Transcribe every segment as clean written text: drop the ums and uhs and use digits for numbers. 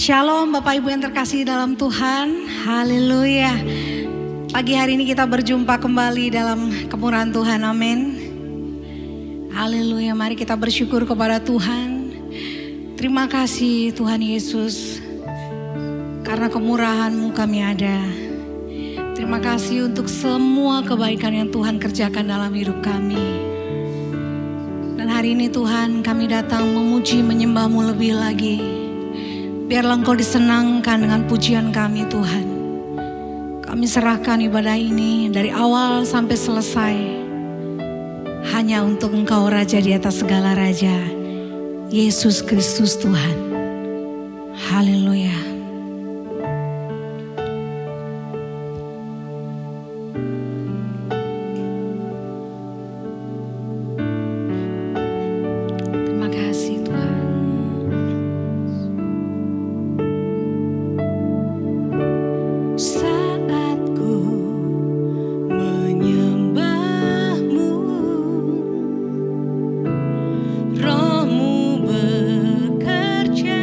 Shalom Bapak Ibu yang terkasih dalam Tuhan. Haleluya. Pagi hari ini kita berjumpa kembali dalam kemurahan Tuhan. Amin. Haleluya. Mari kita bersyukur kepada Tuhan. Terima kasih Tuhan Yesus, karena kemurahan-Mu kami ada. Terima kasih untuk semua kebaikan yang Tuhan kerjakan dalam hidup kami. Dan hari ini Tuhan, kami datang memuji menyembah-Mu lebih lagi. Biarlah Engkau disenangkan dengan pujian kami Tuhan. Kami serahkan ibadah ini dari awal sampai selesai hanya untuk Engkau, Raja di atas segala raja, Yesus Kristus Tuhan. Haleluya. Terima kasih Tuhan. Saat ku menyembah-Mu, Roh-Mu bekerja.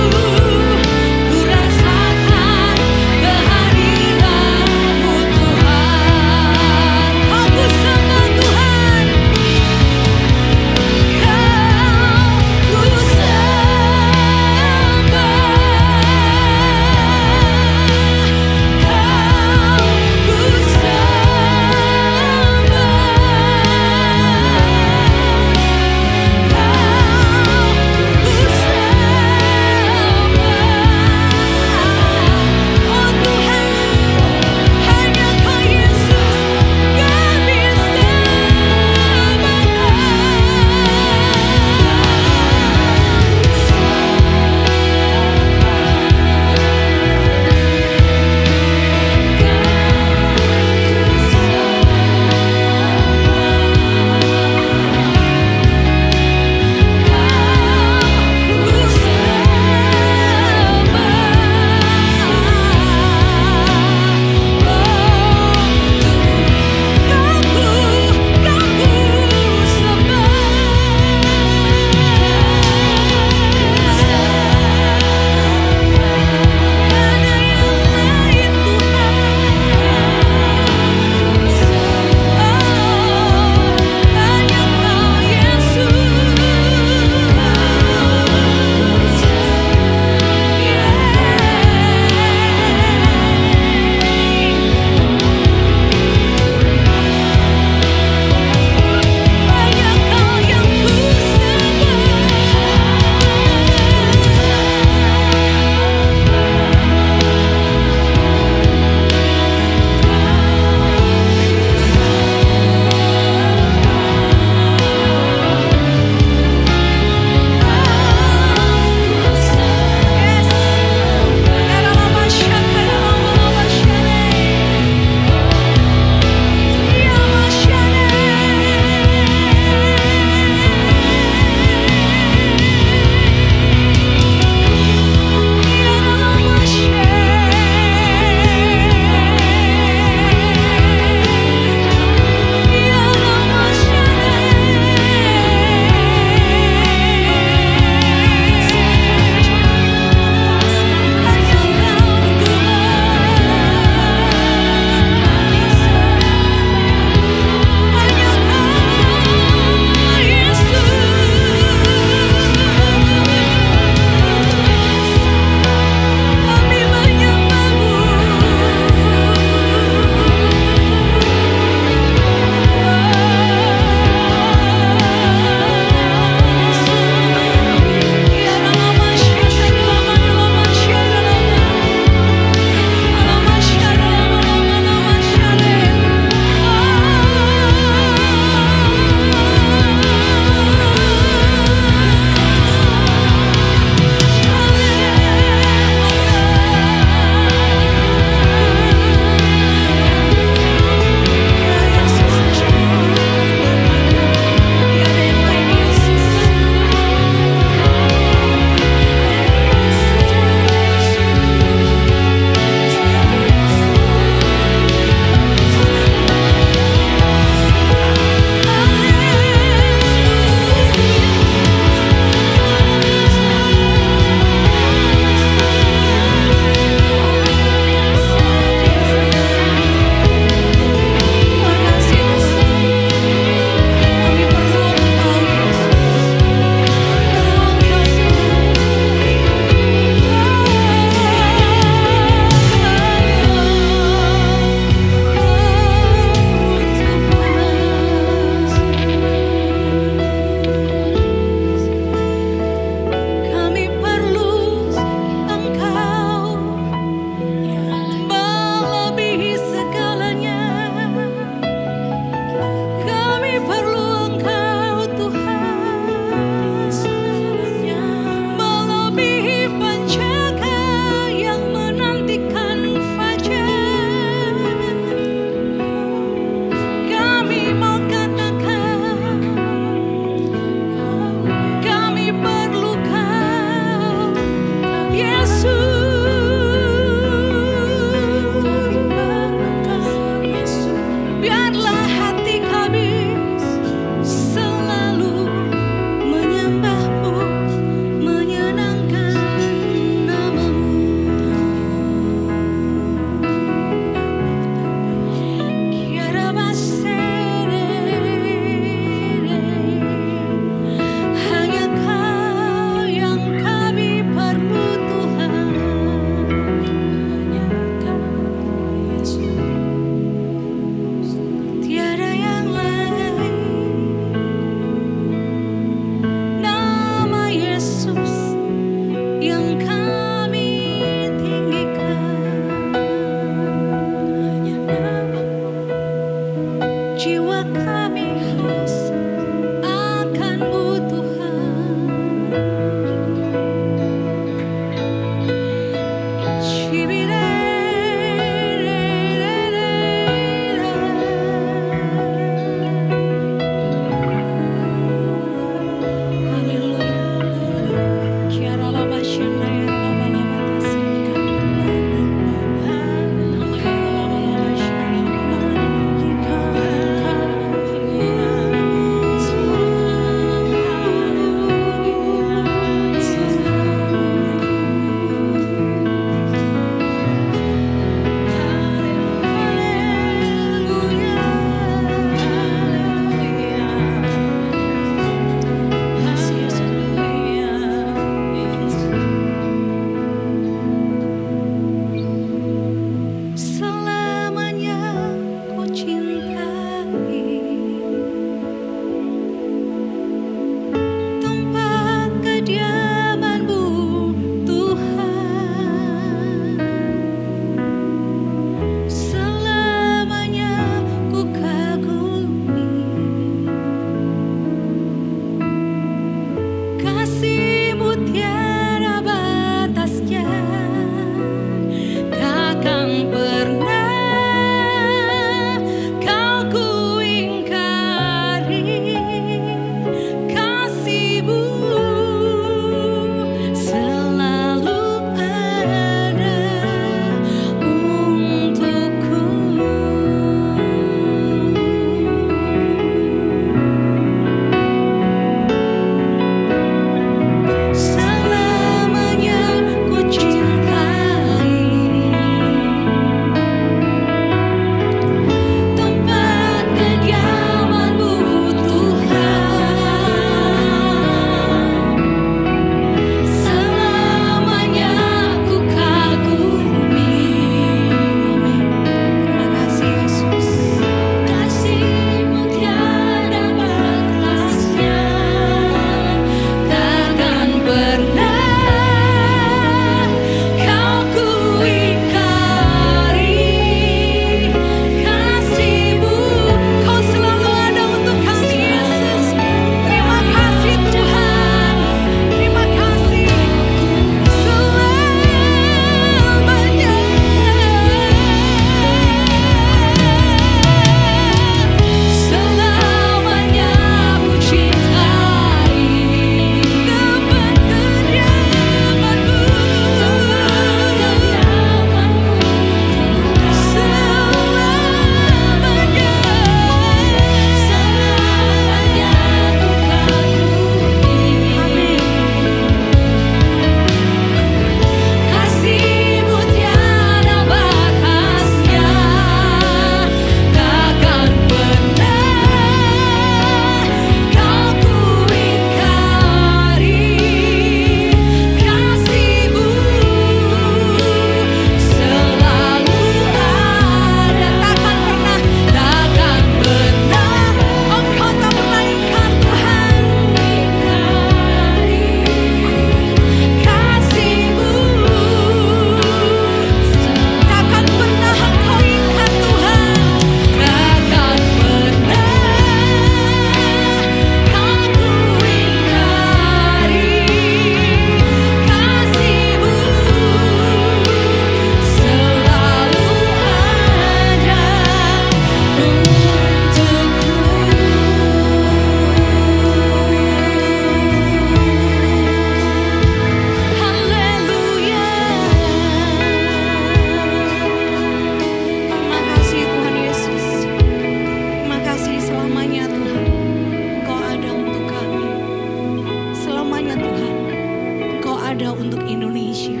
ada untuk Indonesia.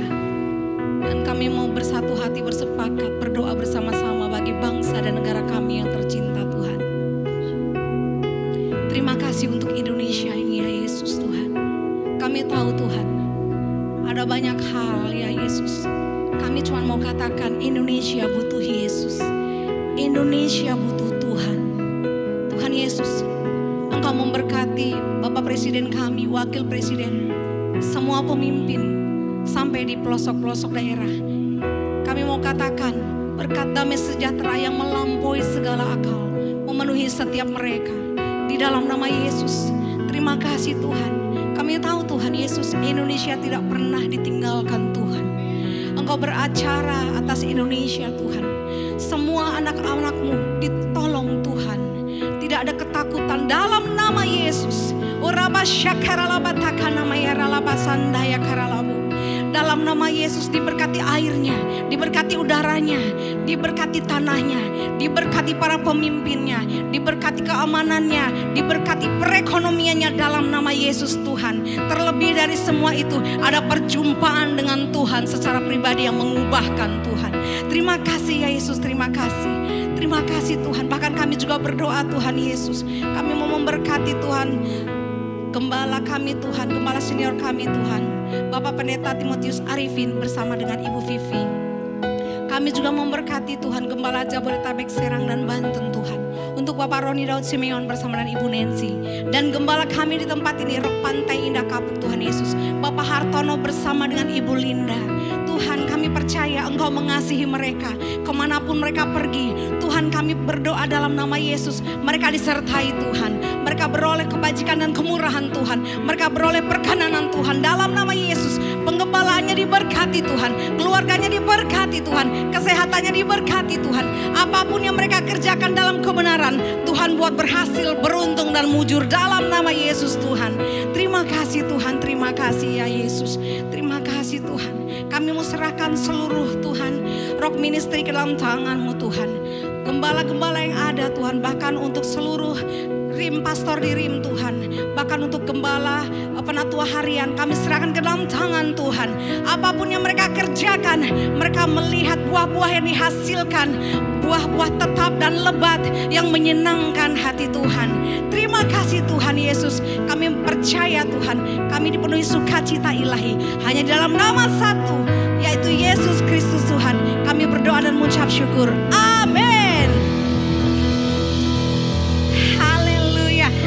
Dan kami mau bersatu hati bersepakat berdoa bersama-sama bagi bangsa dan negara kami yang tercinta Tuhan. Terima kasih untuk Indonesia ini ya Yesus Tuhan. Kami tahu Tuhan, ada banyak hal ya Yesus. Kami cuma mau katakan Indonesia butuh Yesus. Indonesia butuh Tuhan. Tuhan Yesus, Engkau memberkati Bapak Presiden kami, Wakil Presiden, semua pemimpin sampai di pelosok-pelosok daerah. Kami mau katakan berkat damai sejahtera yang melampaui segala akal memenuhi setiap mereka di dalam nama Yesus. Terima kasih Tuhan. Kami tahu Tuhan Yesus, Indonesia tidak pernah ditinggalkan Tuhan. Engkau beracara atas Indonesia Tuhan. Semua anak-anak-Mu ditolong Tuhan. Tidak ada ketakutan dalam nama Yesus. Dalam nama Yesus diberkati airnya, diberkati udaranya, diberkati tanahnya, diberkati para pemimpinnya, diberkati keamanannya, diberkati perekonomiannya dalam nama Yesus Tuhan. Terlebih dari semua itu ada perjumpaan dengan Tuhan secara pribadi yang mengubahkan Tuhan. Terima kasih ya Yesus, terima kasih. Terima kasih Tuhan. Bahkan kami juga berdoa Tuhan Yesus, kami mau memberkati Tuhan Gembala kami Tuhan, Gembala senior kami Tuhan, Bapak Pendeta Timotius Arifin bersama dengan Ibu Vivi. Kami juga memberkati Tuhan Gembala Jabodetabek, Serang dan Banten Tuhan. Untuk Bapak Roni Daud Simeon bersama dengan Ibu Nancy. Dan Gembala kami di tempat ini Rok Pantai Indah Kapuk Tuhan Yesus, Bapak Hartono bersama dengan Ibu Linda. Tuhan kami percaya Engkau mengasihi mereka kemanapun mereka pergi. Tuhan kami berdoa dalam nama Yesus, mereka disertai Tuhan. Mereka beroleh kebajikan dan kemurahan Tuhan. Mereka beroleh perkenanan Tuhan dalam nama Yesus. Penggembalaannya diberkati Tuhan, keluarganya diberkati Tuhan, kesehatannya diberkati Tuhan. Apapun yang mereka kerjakan dalam kebenaran, Tuhan buat berhasil, beruntung dan mujur dalam nama Yesus Tuhan. Terima kasih Tuhan, terima kasih ya Yesus. Terima kasih Tuhan. Kami mau serahkan seluruh Tuhan Rock Ministry ke dalam tangan-Mu Tuhan. Gembala-gembala yang ada Tuhan, bahkan untuk seluruh Rim, pastor di Rim Tuhan, bahkan untuk gembala penatua harian, kami serahkan ke dalam tangan Tuhan. Apapun yang mereka kerjakan, mereka melihat buah-buah yang dihasilkan, buah-buah tetap dan lebat yang menyenangkan hati Tuhan. Terima kasih Tuhan Yesus. Kami percaya Tuhan, kami dipenuhi sukacita ilahi hanya di dalam nama satu, yaitu Yesus Kristus Tuhan. Kami berdoa dan mengucap syukur. Amin.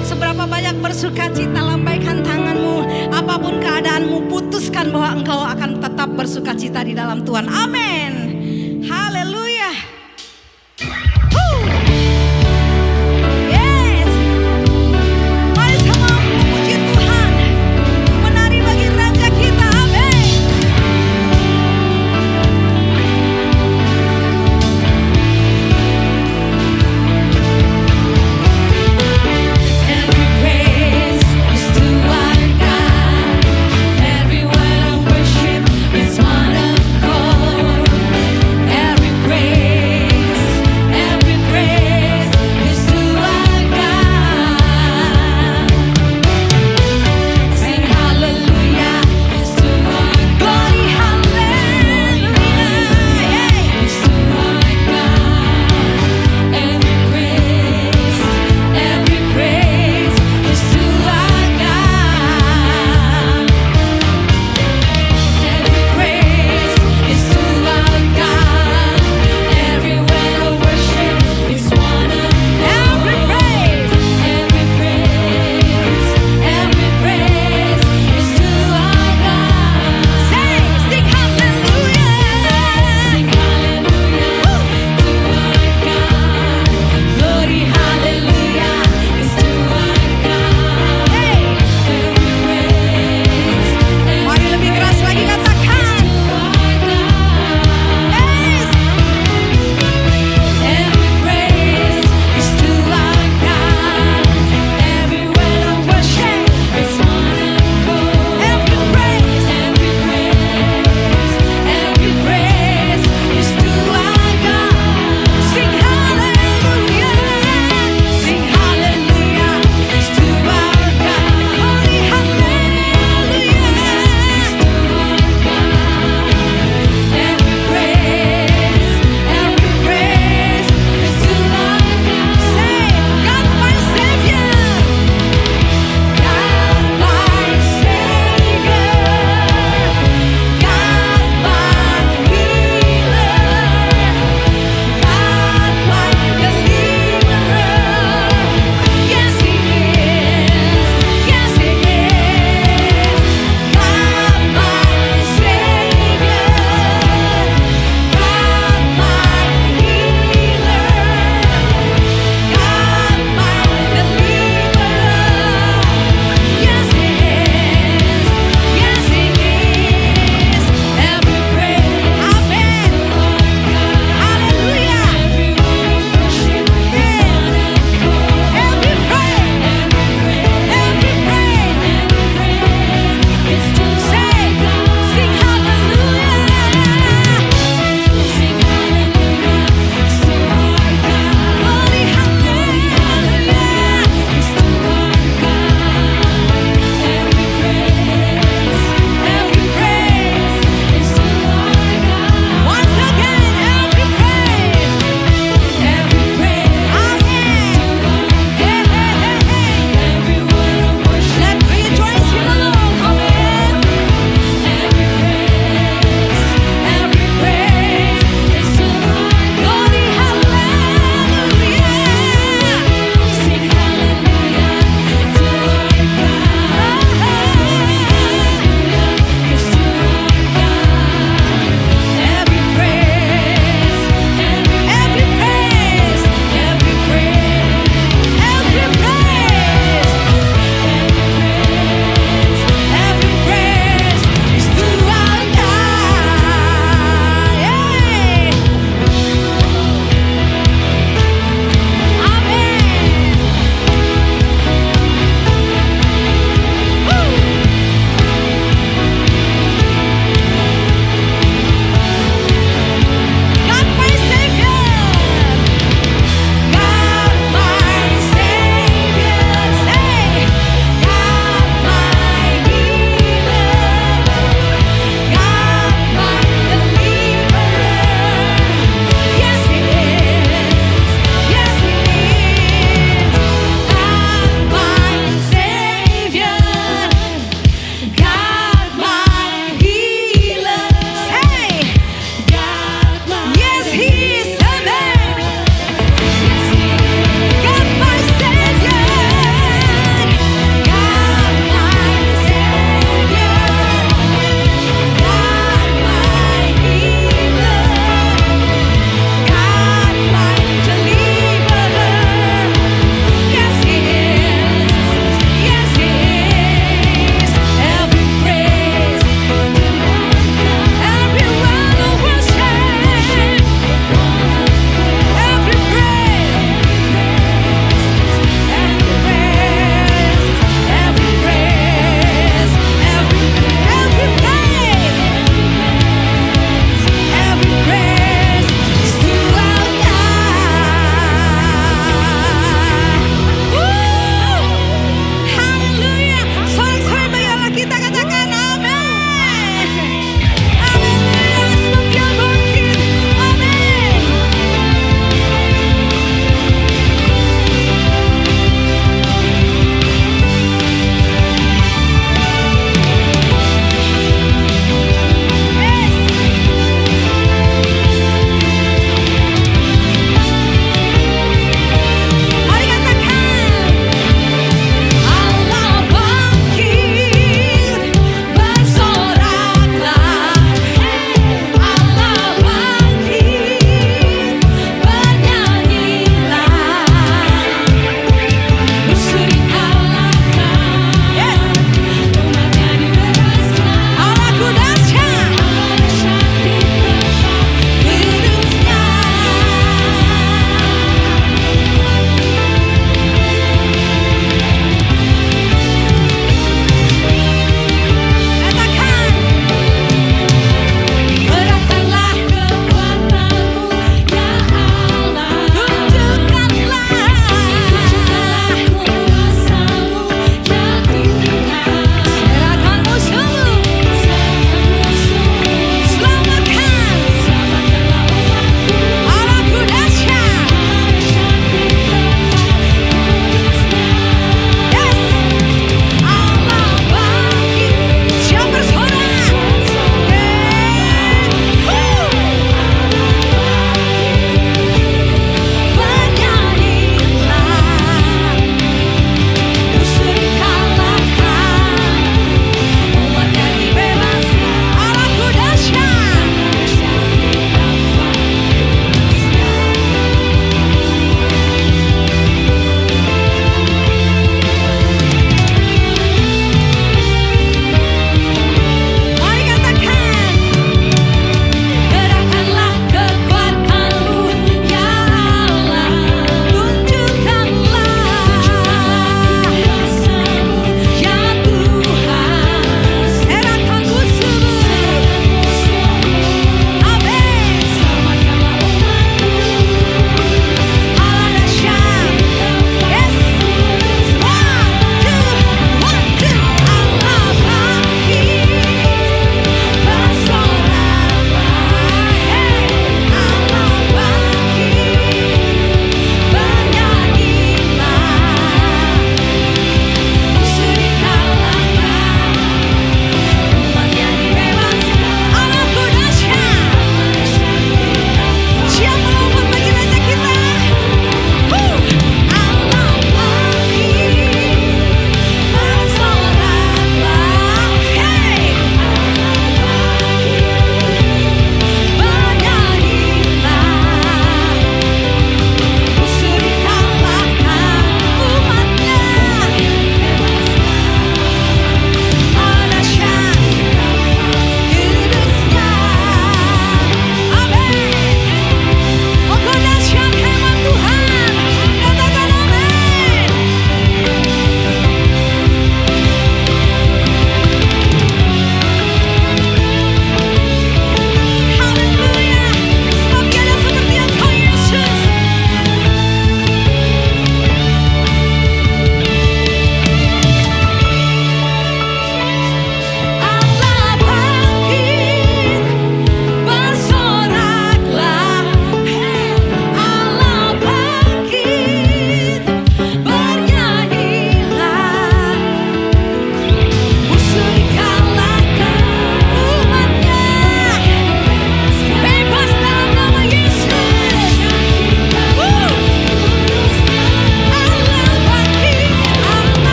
Seberapa banyak bersukacita, lambaikan tanganmu. Apapun keadaanmu, putuskan bahwa engkau akan tetap bersukacita di dalam Tuhan. Amin. Haleluya. Yes. Mari sama memuji Tuhan, menari bagi Raja kita. Amin. Every word of worship is one accord. Every praise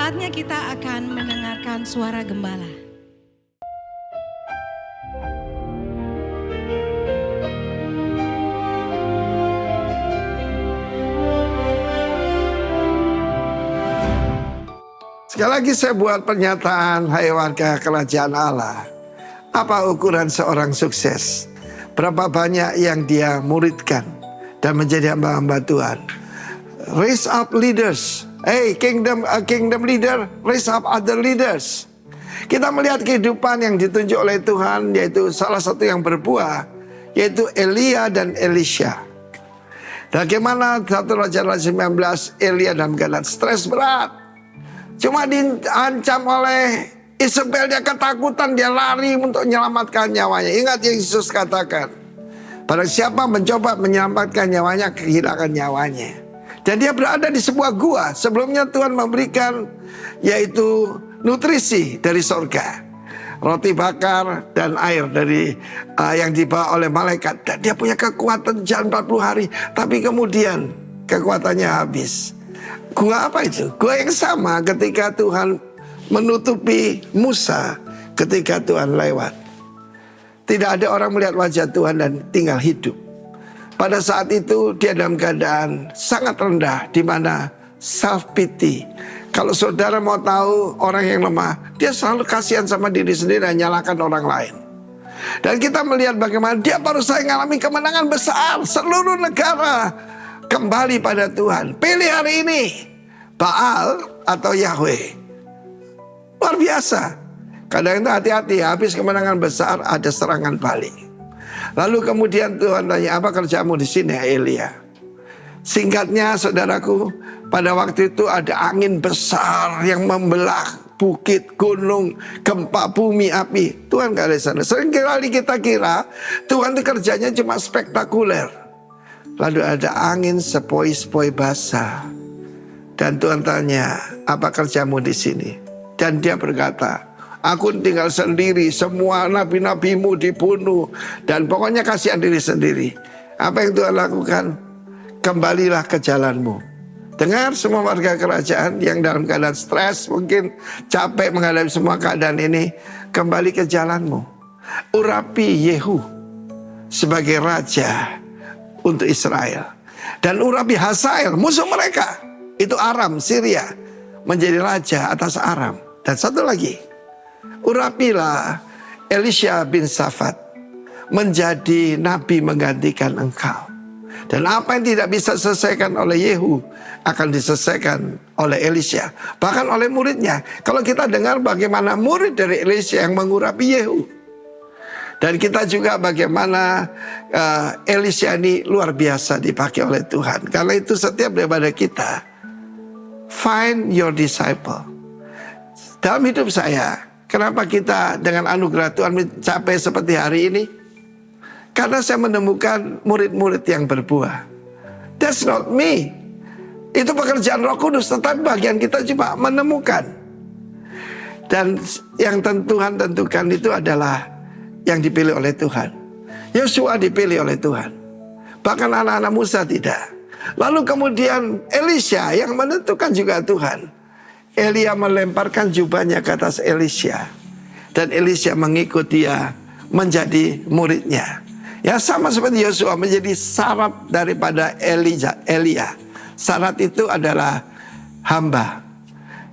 saatnya kita akan mendengarkan suara gembala. Sekali lagi saya buat pernyataan, hai warga kerajaan Allah. Apa ukuran seorang sukses? Berapa banyak yang dia muridkan dan menjadi hamba-hamba Tuhan? Raise up leaders. Hey, kingdom leader, raise up other leaders. Kita melihat kehidupan yang ditunjuk oleh Tuhan, yaitu salah satu yang berbuah, yaitu Elia dan Elisha. Bagaimana 1 Raja-Raja 19, Elia dalam keadaan stres berat. Cuma diancam oleh Isabel, dia ketakutan, dia lari untuk menyelamatkan nyawanya. Ingat yang Yesus katakan, barang siapa mencoba menyelamatkan nyawanya, kehilangan nyawanya. Dan dia berada di sebuah gua. Sebelumnya Tuhan memberikan yaitu nutrisi dari sorga, roti bakar dan air dari yang dibawa oleh malaikat. Dan dia punya kekuatan jalan 40 hari. Tapi kemudian kekuatannya habis. Gua apa itu? Gua yang sama ketika Tuhan menutupi Musa ketika Tuhan lewat. Tidak ada orang melihat wajah Tuhan dan tinggal hidup. Pada saat itu dia dalam keadaan sangat rendah, di mana self pity. Kalau saudara mau tahu orang yang lemah, dia selalu kasihan sama diri sendiri dan nyalakan orang lain. Dan kita melihat bagaimana dia baru saja mengalami kemenangan besar. Seluruh negara kembali pada Tuhan. Pilih hari ini, Baal atau Yahweh. Luar biasa. Kadang itu hati-hati, habis kemenangan besar ada serangan balik. Lalu kemudian Tuhan tanya, apa kerjamu di sini, Elia? Singkatnya saudaraku, pada waktu itu ada angin besar yang membelah bukit, gunung, gempa bumi, api. Tuhan gak ada di sana. Seringkali kita kira Tuhan itu kerjanya cuma spektakuler. Lalu ada angin sepoi-sepoi basah. Dan Tuhan tanya, apa kerjamu di sini? Dan dia berkata, aku tinggal sendiri, semua nabi-nabimu dibunuh. Dan pokoknya kasihan diri sendiri. Apa yang Tuhan lakukan? Kembalilah ke jalanmu. Dengar semua warga kerajaan yang dalam keadaan stres, mungkin capek menghadapi semua keadaan ini. Kembali ke jalanmu. Urapi Yehu sebagai raja untuk Israel. Dan urapi Hazael, musuh mereka. Itu Aram, Syria, menjadi raja atas Aram. Dan satu lagi, urapilah Elisha bin Safat menjadi nabi menggantikan engkau. Dan apa yang tidak bisa diselesaikan oleh Yehu akan diselesaikan oleh Elisha, bahkan oleh muridnya. Kalau kita dengar bagaimana murid dari Elisha yang mengurapi Yehu, dan kita juga bagaimana Elisha ini luar biasa dipakai oleh Tuhan. Karena itu setiap daripada kita, find your disciple. Dalam hidup saya, kenapa kita dengan anugerah Tuhan mencapai seperti hari ini? Karena saya menemukan murid-murid yang berbuah. That's not me. Itu pekerjaan Roh Kudus, tetapi bagian kita cuma menemukan. Dan yang Tuhan tentukan itu adalah yang dipilih oleh Tuhan. Yosua dipilih oleh Tuhan. Bahkan anak-anak Musa tidak. Lalu kemudian Elisha yang menentukan juga Tuhan. Elia melemparkan jubahnya ke atas Elisha. Dan Elisha mengikut dia menjadi muridnya. Ya, sama seperti Yosua menjadi syarat daripada Elia. Syarat itu adalah hamba.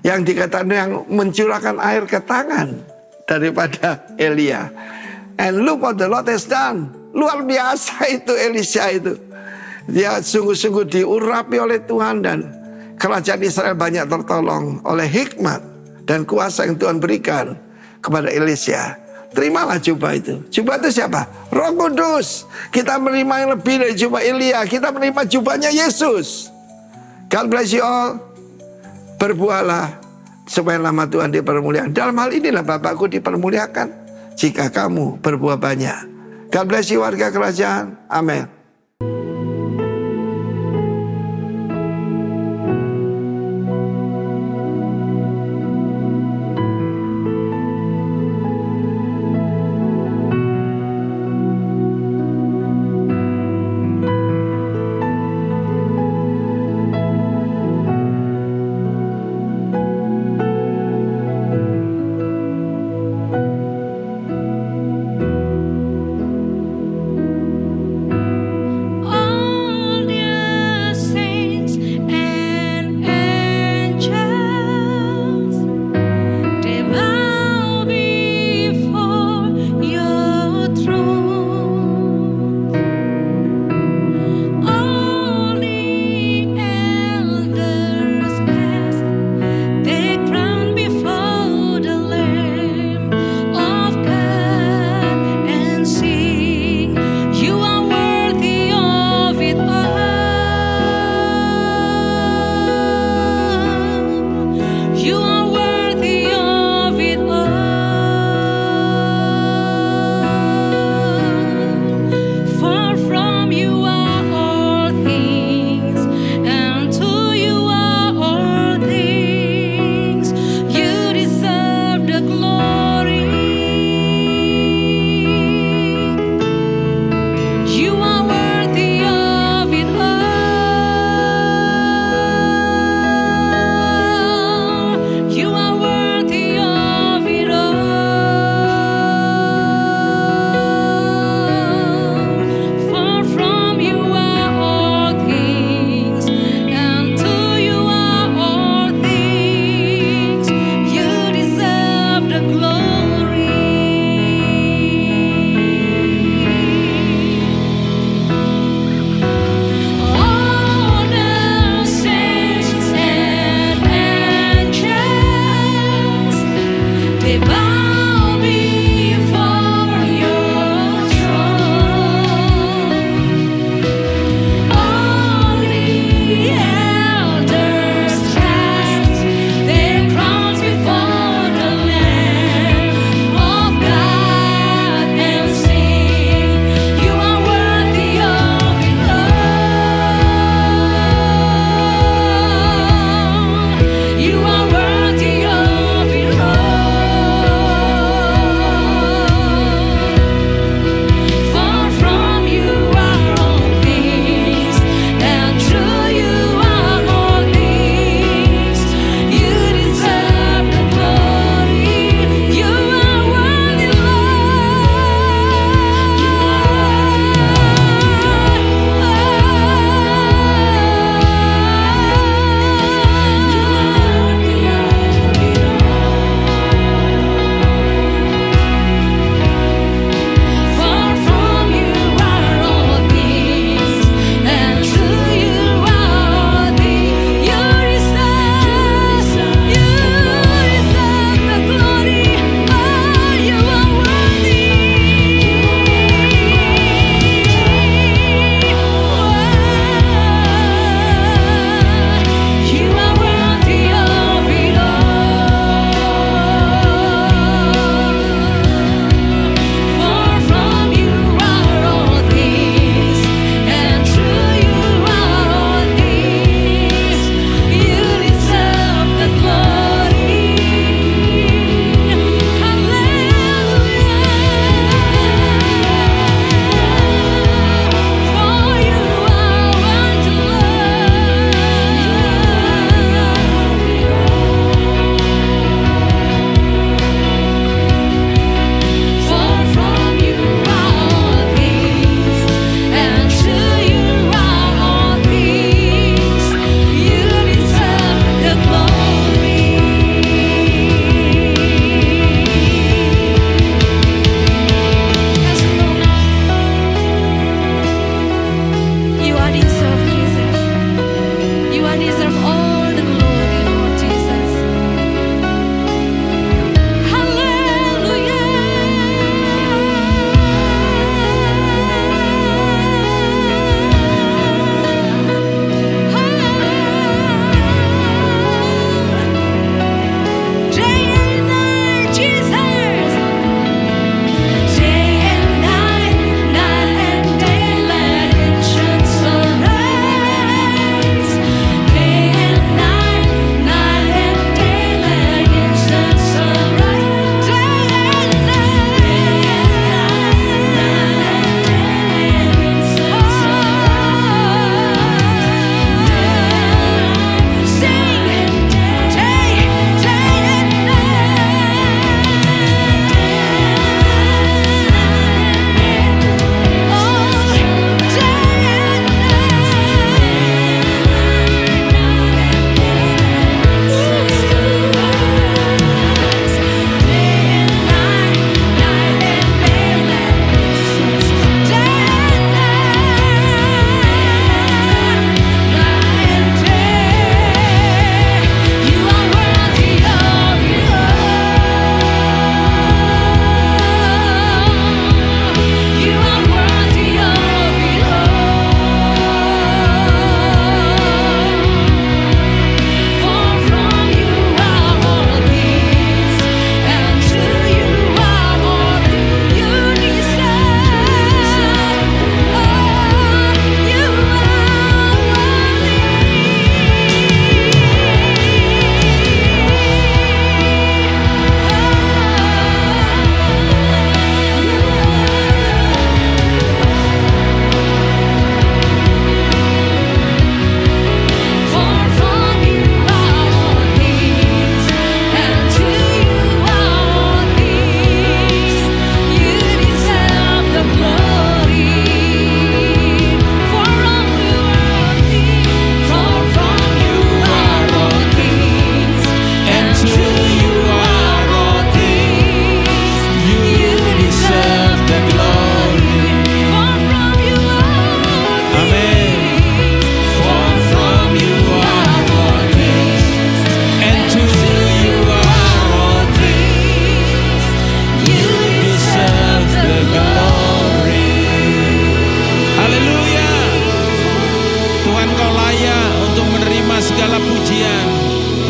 Yang dikatakan yang mencurahkan air ke tangan daripada Elia. And look what the Lord has done. Luar biasa itu Elisha itu. Dia sungguh-sungguh diurapi oleh Tuhan. Dan kerajaan Israel banyak tertolong oleh hikmat dan kuasa yang Tuhan berikan kepada Elisha. Terimalah jubah itu. Jubah itu siapa? Roh Kudus. Kita menerima yang lebih dari jubah Elia. Kita menerima jubahnya Yesus. God bless you all. Berbuahlah supaya nama Tuhan dipermuliakan. Dalam hal inilah Bapakku dipermuliakan jika kamu berbuah banyak. God bless you warga kerajaan. Amin.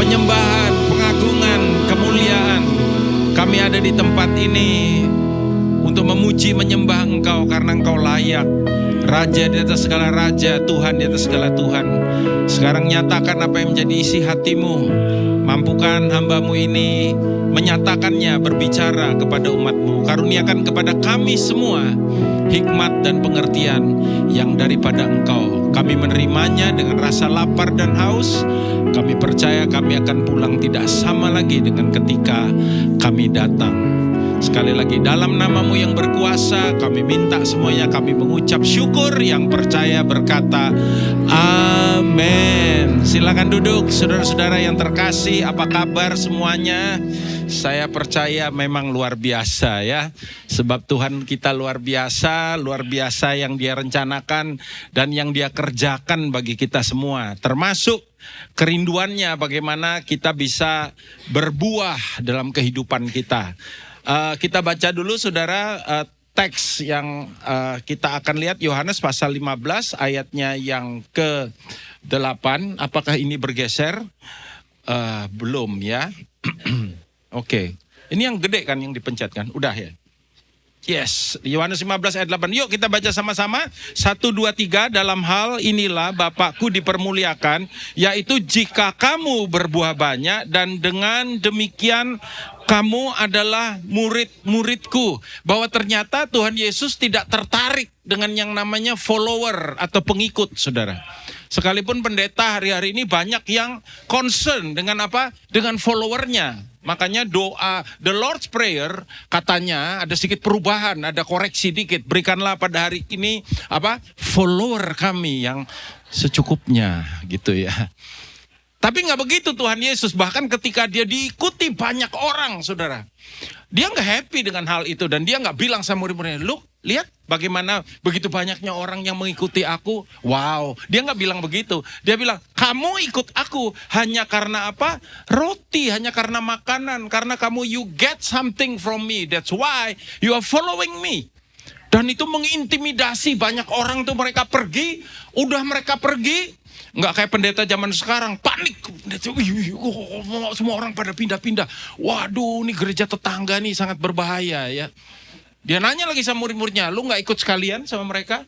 penyembahan, pengagungan, kemuliaan. Kami ada di tempat ini untuk memuji menyembah Engkau karena Engkau layak. Raja di atas segala raja, Tuhan di atas segala Tuhan. Sekarang nyatakan apa yang menjadi isi hatimu. Mampukan hamba-Mu ini menyatakannya, berbicara kepada umat-Mu. Karuniakan kepada kami semua hikmat dan pengertian yang daripada Engkau. Kami menerimanya dengan rasa lapar dan haus. Kami percaya kami akan pulang tidak sama lagi dengan ketika kami datang. Sekali lagi, dalam nama-Mu yang berkuasa, kami minta semuanya, kami mengucap syukur, yang percaya berkata, amin. Silakan duduk, saudara-saudara yang terkasih, apa kabar semuanya? Saya percaya memang luar biasa ya, sebab Tuhan kita luar biasa yang Dia rencanakan dan yang Dia kerjakan bagi kita semua, termasuk kerinduannya bagaimana kita bisa berbuah dalam kehidupan kita. Kita baca dulu saudara teks yang kita akan lihat, Yohanes pasal 15 ayatnya yang ke-8. Apakah ini bergeser? Belum ya. Oke. Ini yang gede kan yang dipencet kan? Udah ya? Yes, Yohanes 15 ayat 8. Yuk kita baca sama-sama. 1, 2, 3. Dalam hal inilah Bapakku dipermuliakan, yaitu jika kamu berbuah banyak, dan dengan demikian kamu adalah murid-muridku. Bahwa ternyata Tuhan Yesus tidak tertarik dengan yang namanya follower atau pengikut, saudara. Sekalipun pendeta hari-hari ini banyak yang concern dengan apa? Dengan followernya. Makanya doa The Lord's Prayer katanya ada sedikit perubahan, ada koreksi dikit. Berikanlah pada hari ini apa? Follower kami yang secukupnya gitu ya. Tapi nggak begitu Tuhan Yesus. Bahkan ketika Dia diikuti banyak orang, saudara, Dia nggak happy dengan hal itu. Dan Dia nggak bilang sama murid-muridnya, "Lu lihat bagaimana begitu banyaknya orang yang mengikuti aku. Wow." Dia nggak bilang begitu. Dia bilang, "Kamu ikut aku hanya karena apa? Roti, hanya karena makanan. Karena kamu you get something from me. That's why you are following me." Dan itu mengintimidasi banyak orang tuh. Mereka pergi, udah mereka pergi. Nggak kayak pendeta zaman sekarang, panik. Semua orang pada pindah-pindah. Waduh, ini gereja tetangga nih sangat berbahaya ya. Dia nanya lagi sama murid-muridnya, "Lu nggak ikut sekalian sama mereka?"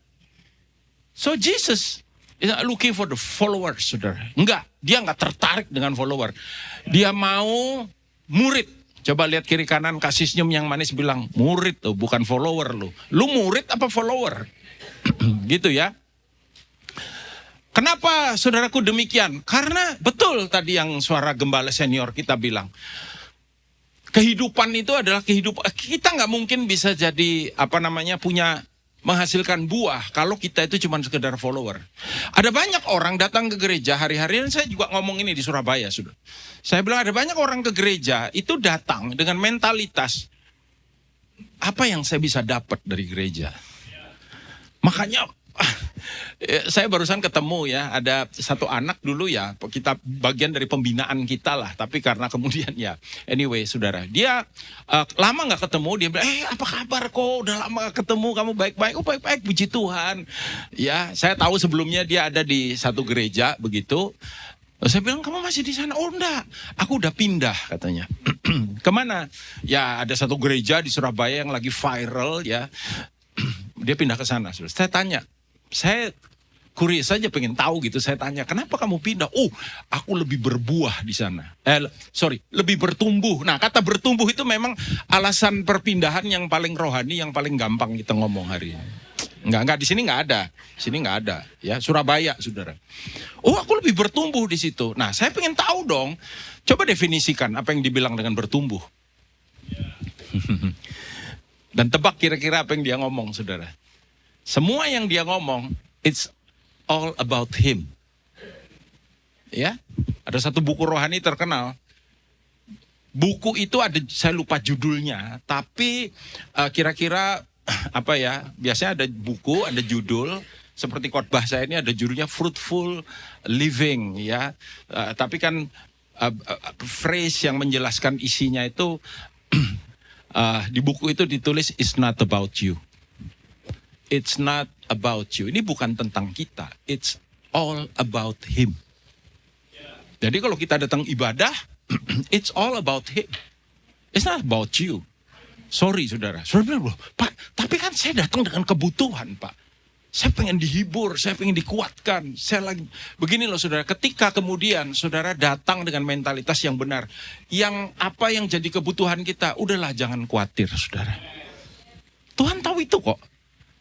So Jesus is not looking for the followers, saudara. Enggak, dia nggak tertarik dengan follower. Dia mau murid. Coba lihat kiri kanan, kasih senyum yang manis, bilang, "Murid tuh, bukan follower lu. Lu murid apa follower?" Gitu ya. Kenapa saudaraku demikian? Karena betul tadi yang suara gembala senior kita bilang. Kehidupan itu adalah kehidupan. Kita nggak mungkin bisa jadi menghasilkan buah kalau kita itu cuma sekedar follower. Ada banyak orang datang ke gereja hari-hari, dan saya juga ngomong ini di Surabaya sudah. Saya bilang ada banyak orang ke gereja itu datang dengan mentalitas, apa yang saya bisa dapat dari gereja? Makanya saya barusan ketemu ya, ada satu anak dulu ya, kita bagian dari pembinaan kita lah, tapi karena kemudian ya, anyway saudara, dia lama nggak ketemu, dia bilang, apa kabar kok, udah lama gak ketemu, kamu baik-baik? Oh baik-baik, puji Tuhan. Ya, saya tahu sebelumnya dia ada di satu gereja begitu. Saya bilang, kamu masih di sana? Oh enggak, aku udah pindah katanya. Kemana? Ya ada satu gereja di Surabaya yang lagi viral ya. Dia pindah ke sana. Saya tanya, saya curious saja pengen tahu gitu. Saya tanya, kenapa kamu pindah? Oh, aku lebih berbuah di sana. Lebih bertumbuh. Nah, kata bertumbuh itu memang alasan perpindahan yang paling rohani, yang paling gampang kita ngomong hari ini. Enggak, di sini enggak ada. Sini enggak ada, ya. Surabaya, saudara. Oh, aku lebih bertumbuh di situ. Nah, saya pengen tahu dong. Coba definisikan apa yang dibilang dengan bertumbuh. Dan tebak kira-kira apa yang dia ngomong, saudara. Semua yang dia ngomong, it's all about him. Ya, ada satu buku rohani terkenal. Buku itu ada, saya lupa judulnya, tapi kira-kira apa ya? Biasanya ada buku, ada judul. Seperti khotbah saya ini ada judulnya Fruitful Living, ya. Tapi kan phrase yang menjelaskan isinya itu di buku itu ditulis it's not about you. It's not about you. Ini bukan tentang kita. It's all about him. Jadi kalau kita datang ibadah, it's all about Him. It's not about you. Sorry saudara. Saudara bilang, Pak, tapi kan saya datang dengan kebutuhan Pak. Saya pengen dihibur, saya pengen dikuatkan. Saya lagi begini loh saudara, ketika kemudian saudara datang dengan mentalitas yang benar. Yang apa yang jadi kebutuhan kita, udahlah jangan khawatir saudara. Tuhan tahu itu kok.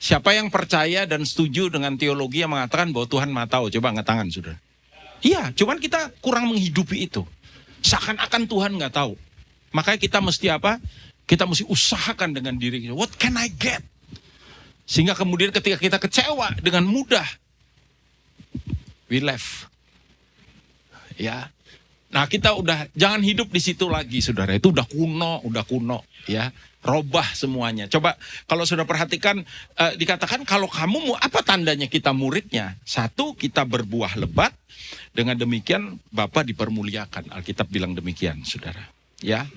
Siapa yang percaya dan setuju dengan teologi yang mengatakan bahwa Tuhan Maha Tahu? Coba angkat tangan saudara. Iya, cuman kita kurang menghidupi itu. Seakan-akan Tuhan nggak tahu. Makanya kita mesti apa? Kita mesti usahakan dengan diri kita. What can I get? Sehingga kemudian ketika kita kecewa dengan mudah, we left. Ya. Nah kita udah, jangan hidup di situ lagi saudara. Itu udah kuno ya. Robah semuanya. Coba kalau sudah perhatikan, dikatakan kalau kamu mau, apa tandanya kita muridnya? Satu, kita berbuah lebat. Dengan demikian Bapa dipermuliakan. Alkitab bilang demikian saudara. Ya,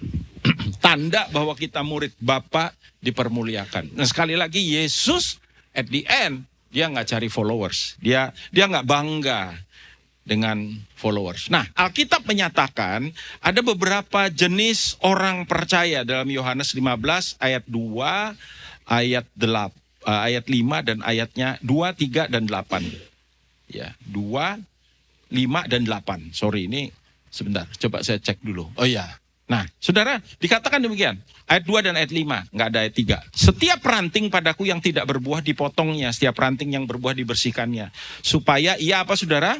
tanda bahwa kita murid Bapa dipermuliakan. Nah sekali lagi Yesus at the end dia nggak cari followers, dia nggak bangga dengan followers. Nah Alkitab menyatakan ada beberapa jenis orang percaya dalam Yohanes 15 ayat 2, ayat 5 dan ayatnya 2, 3 dan 8. Ya, 2, 5 dan 8. Sorry ini sebentar, coba saya cek dulu. Oh iya. Nah, saudara, dikatakan demikian. Ayat 2 dan ayat 5, nggak ada ayat 3. Setiap ranting padaku yang tidak berbuah dipotongnya, setiap ranting yang berbuah dibersihkannya. Supaya ia apa saudara?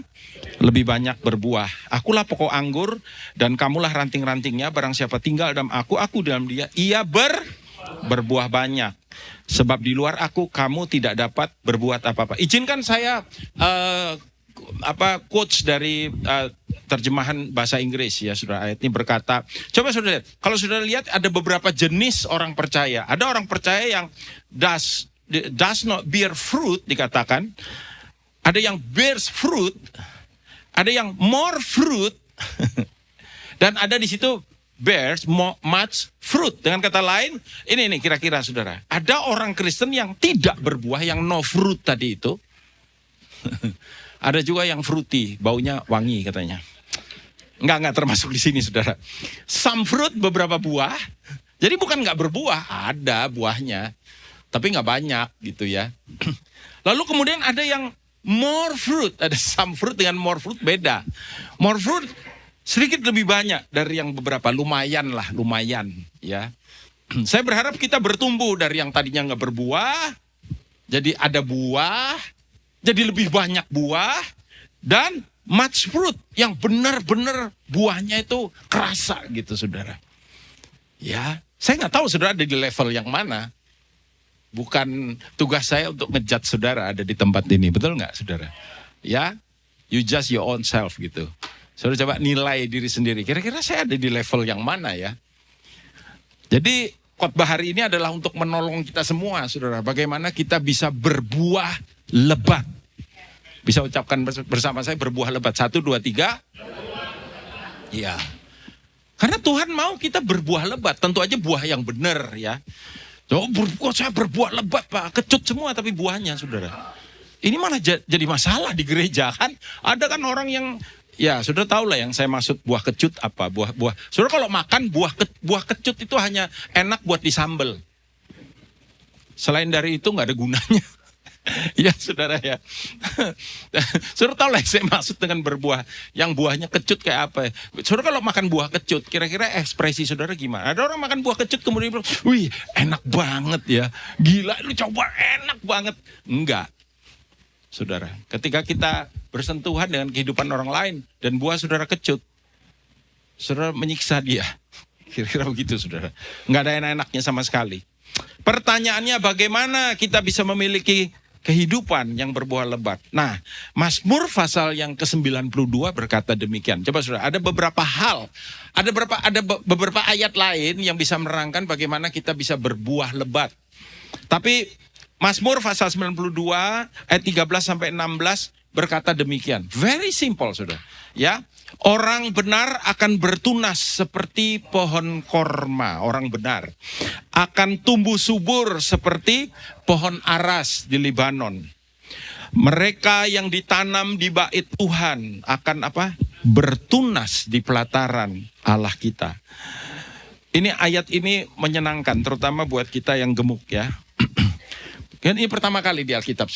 Lebih banyak berbuah. Akulah pokok anggur dan kamulah ranting-rantingnya. Barang siapa tinggal dalam aku dalam dia. Ia berbuah banyak. Sebab di luar aku kamu tidak dapat berbuat apa-apa. Izinkan saya quotes dari terjemahan bahasa Inggris ya saudara. Ayat ini berkata, coba saudara lihat, kalau saudara lihat ada beberapa jenis orang percaya. Ada orang percaya yang does not bear fruit dikatakan. Ada yang bears fruit, ada yang more fruit, dan ada di situ bears much fruit. Dengan kata lain, ini kira-kira saudara, ada orang Kristen yang tidak berbuah, yang no fruit tadi itu. Ada juga yang fruity, baunya wangi katanya. Enggak termasuk di sini saudara. Some fruit, beberapa buah. Jadi bukan enggak berbuah, ada buahnya. Tapi enggak banyak gitu ya. Lalu kemudian ada yang more fruit. Ada some fruit dengan more fruit beda. More fruit sedikit lebih banyak dari yang beberapa. Lumayan ya. Saya berharap kita bertumbuh dari yang tadinya enggak berbuah. Jadi ada buah. Jadi lebih banyak buah. Dan much fruit yang benar-benar buahnya itu kerasa gitu saudara. Ya, saya nggak tahu saudara ada di level yang mana. Bukan tugas saya untuk ngejudge saudara ada di tempat ini, betul nggak saudara? Ya, you judge your own self gitu. Saudara coba nilai diri sendiri. Kira-kira saya ada di level yang mana ya? Jadi khotbah hari ini adalah untuk menolong kita semua saudara. Bagaimana kita bisa berbuah lebat. Bisa ucapkan bersama saya berbuah lebat. 1, 2, 3. Iya. Karena Tuhan mau kita berbuah lebat. Tentu aja buah yang benar ya. Saya berbuah lebat Pak. Kecut semua tapi buahnya saudara. Ini mana jadi masalah di gereja kan. Ada kan orang yang, ya saudara tahu lah yang saya maksud buah kecut apa. Buah. Saudara kalau makan buah kecut itu hanya enak buat disambel. Selain dari itu nggak ada gunanya. Ya saudara ya. Saudara tahu lah saya maksud dengan berbuah. Yang buahnya kecut kayak apa. Saudara kalau makan buah kecut, kira-kira ekspresi saudara gimana? Ada orang makan buah kecut kemudian bilang, wih enak banget ya. Gila lu coba enak banget. Enggak. Saudara, ketika kita bersentuhan dengan kehidupan orang lain dan buah saudara kecut, saudara menyiksa dia. Kira-kira begitu saudara. Enggak ada enak-enaknya sama sekali. Pertanyaannya bagaimana kita bisa memiliki kehidupan yang berbuah lebat. Nah, Mazmur pasal yang ke-92 berkata demikian. Coba saudara, ada beberapa hal, ada beberapa ayat lain yang bisa menerangkan bagaimana kita bisa berbuah lebat. Tapi Mazmur pasal 92 ayat 13 sampai 16 berkata demikian. Very simple saudara. Ya, orang benar akan bertunas seperti pohon korma. Orang benar akan tumbuh subur seperti pohon aras di Libanon. Mereka yang ditanam di bait Tuhan akan apa? bertunas di pelataran Allah kita. Ini ayat ini menyenangkan, terutama buat kita yang gemuk ya. Ini pertama kali di Alkitab.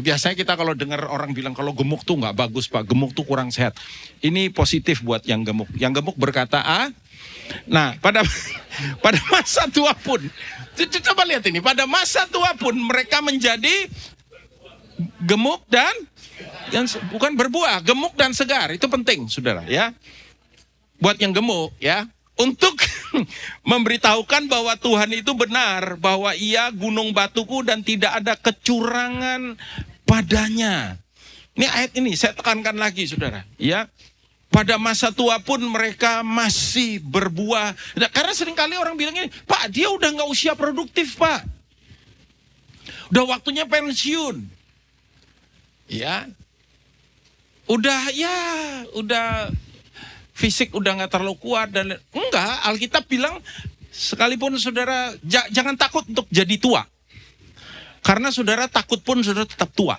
Biasanya kita kalau dengar orang bilang kalau gemuk tuh nggak bagus Pak, gemuk tuh kurang sehat. Ini positif buat yang gemuk. Yang gemuk berkata A. Nah pada masa tua pun, coba lihat ini, pada masa tua pun mereka menjadi gemuk dan bukan berbuah, gemuk dan segar. Itu penting saudara ya. Buat yang gemuk ya. Untuk memberitahukan bahwa Tuhan itu benar, bahwa Ia gunung batuku dan tidak ada kecurangan padanya. Ini ayat ini saya tekankan lagi saudara, ya. Pada masa tua pun mereka masih berbuah. Nah, karena seringkali orang bilang ini, Pak dia udah gak usia produktif Pak. Udah waktunya pensiun. Ya. Udah fisik udah gak terlalu kuat dan enggak, Alkitab bilang sekalipun saudara jangan takut untuk jadi tua. Karena saudara takut pun saudara tetap tua.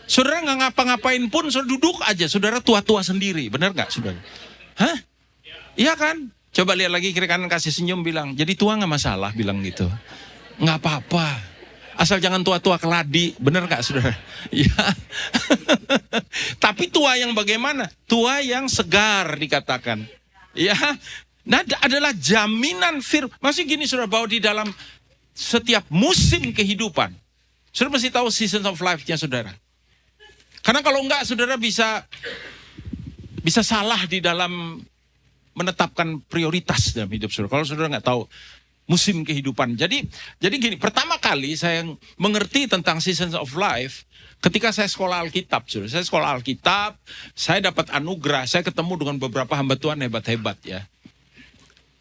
Saudara gak ngapa-ngapain pun saudara duduk aja, saudara tua-tua sendiri. Benar gak saudara? Hah? Iya kan? Coba lihat lagi kiri kanan, kasih senyum, bilang jadi tua gak masalah, bilang gitu. Gak apa-apa. Asal jangan tua-tua keladi, bener gak saudara? Ya. Tapi tua yang bagaimana? Tua yang segar dikatakan. Ya. Nah adalah jaminan firman. Masih gini saudara, bahwa di dalam setiap musim kehidupan, saudara mesti tahu season of life-nya saudara. Karena kalau enggak saudara bisa salah di dalam menetapkan prioritas dalam hidup saudara. Kalau saudara nggak tahu musim kehidupan. Jadi gini, pertama kali saya mengerti tentang seasons of life ketika saya sekolah Alkitab. Saya sekolah Alkitab, saya dapat anugerah, saya ketemu dengan beberapa hamba Tuhan hebat-hebat ya.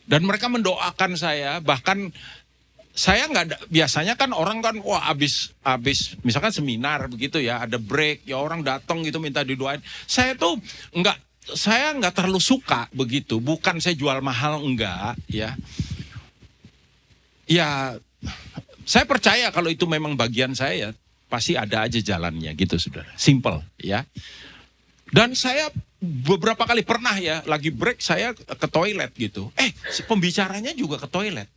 Dan mereka mendoakan saya, bahkan saya nggak, biasanya kan orang kan wah abis misalkan seminar begitu ya, ada break ya, orang datang gitu minta didoain. Saya nggak terlalu suka begitu. Bukan saya jual mahal, enggak ya. Ya, saya percaya kalau itu memang bagian saya, pasti ada aja jalannya gitu saudara. Simple ya. Dan saya beberapa kali pernah ya, lagi break saya ke toilet gitu. Si pembicaranya juga ke toilet.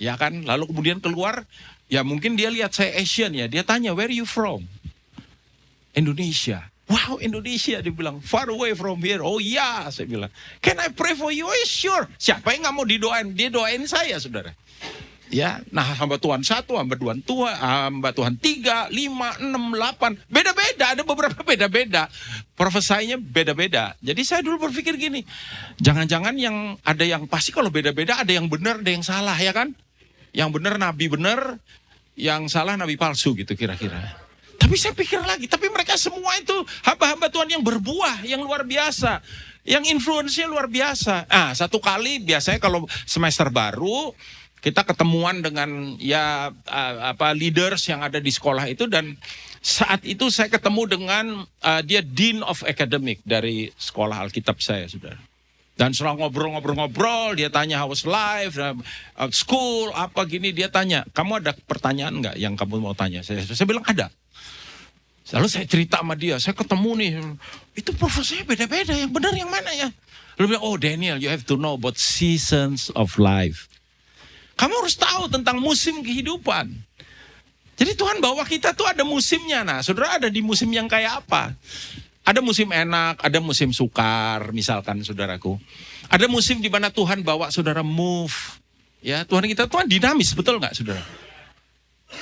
Ya kan, lalu kemudian keluar, ya mungkin dia lihat saya Asian ya. Dia tanya, where you from? Indonesia. Wow, Indonesia, dia bilang, far away from here. Oh iya, saya bilang, can I pray for you? Oh sure. Siapa yang gak mau didoain? Dia doain saya, saudara. Ya, nah hamba Tuhan 1, hamba Tuhan 3, 5, 6, 8. Beda-beda, ada beberapa beda-beda. Profesainya beda-beda. Jadi saya dulu berpikir gini, jangan-jangan yang ada yang pasti kalau beda-beda ada yang benar, ada yang salah ya kan? Yang benar nabi benar, yang salah nabi palsu gitu kira-kira. Tapi saya pikir lagi, tapi mereka semua itu hamba-hamba Tuhan yang berbuah, yang luar biasa. Yang influence-nya luar biasa. Satu kali biasanya kalau semester baru, kita ketemuan dengan leaders yang ada di sekolah itu. Dan saat itu saya ketemu dengan dia Dean of Academic dari sekolah Alkitab saya, saudara. Dan setelah ngobrol-ngobrol, dia tanya how was life, school, apa gini. Dia tanya, kamu ada pertanyaan nggak yang kamu mau tanya? Saya bilang ada. Lalu saya cerita sama dia, saya ketemu nih, itu profesinya beda-beda, yang benar yang mana ya? Lalu bilang, oh Daniel, you have to know about seasons of life. Kamu harus tahu tentang musim kehidupan. Jadi Tuhan bawa kita tuh ada musimnya. Nah, saudara ada di musim yang kayak apa? Ada musim enak, ada musim sukar, misalkan saudaraku. Ada musim di mana Tuhan bawa saudara move. Ya, Tuhan kita Tuhan dinamis, betul nggak saudara?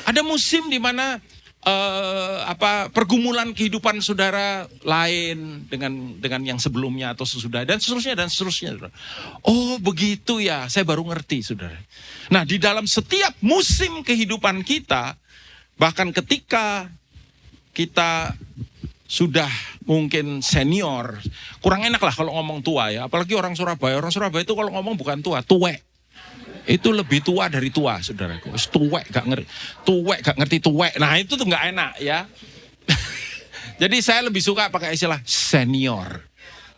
Ada musim di mana pergumulan kehidupan saudara lain dengan yang sebelumnya atau sesudah dan seterusnya. Saudara. Oh begitu ya, saya baru ngerti saudara. Nah di dalam setiap musim kehidupan kita, bahkan ketika kita sudah mungkin senior, kurang enak lah kalau ngomong tua ya, apalagi orang Surabaya. Orang Surabaya itu kalau ngomong bukan tua, tuwek. Itu lebih tua dari tua, saudaraku. Tuwek gak ngerti tuwek. Nah itu tuh gak enak ya. Jadi saya lebih suka pakai istilah senior.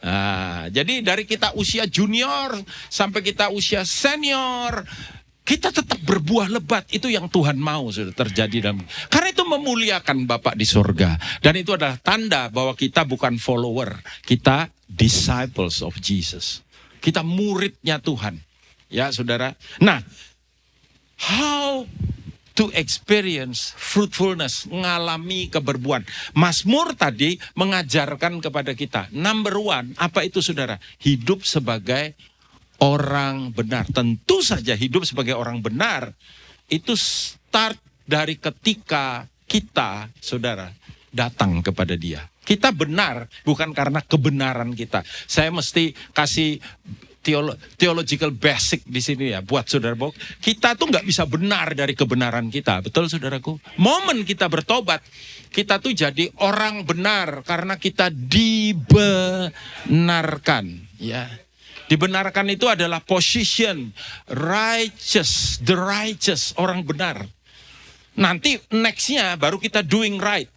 Nah, jadi dari kita usia junior sampai kita usia senior, Kita tetap berbuah lebat, itu yang Tuhan mau sudah terjadi dalam. Karena itu memuliakan Bapa di surga. Dan itu adalah tanda bahwa kita bukan follower, kita disciples of Jesus. Kita muridnya Tuhan. Ya saudara. Nah, how to experience fruitfulness, mengalami keberbuahan. Mazmur tadi mengajarkan kepada kita. Number one, apa itu saudara? Hidup sebagai orang benar. Tentu saja hidup sebagai orang benar itu start dari ketika kita, saudara, datang kepada Dia. Kita benar bukan karena kebenaran kita. Saya mesti kasih theological basic di sini ya buat saudara. Kita tuh nggak bisa benar dari kebenaran kita, betul saudaraku? Momen kita bertobat, kita tuh jadi orang benar karena kita dibenarkan, ya. Dibenarkan itu adalah position, righteous, the righteous, orang benar. Nanti nextnya baru kita doing right.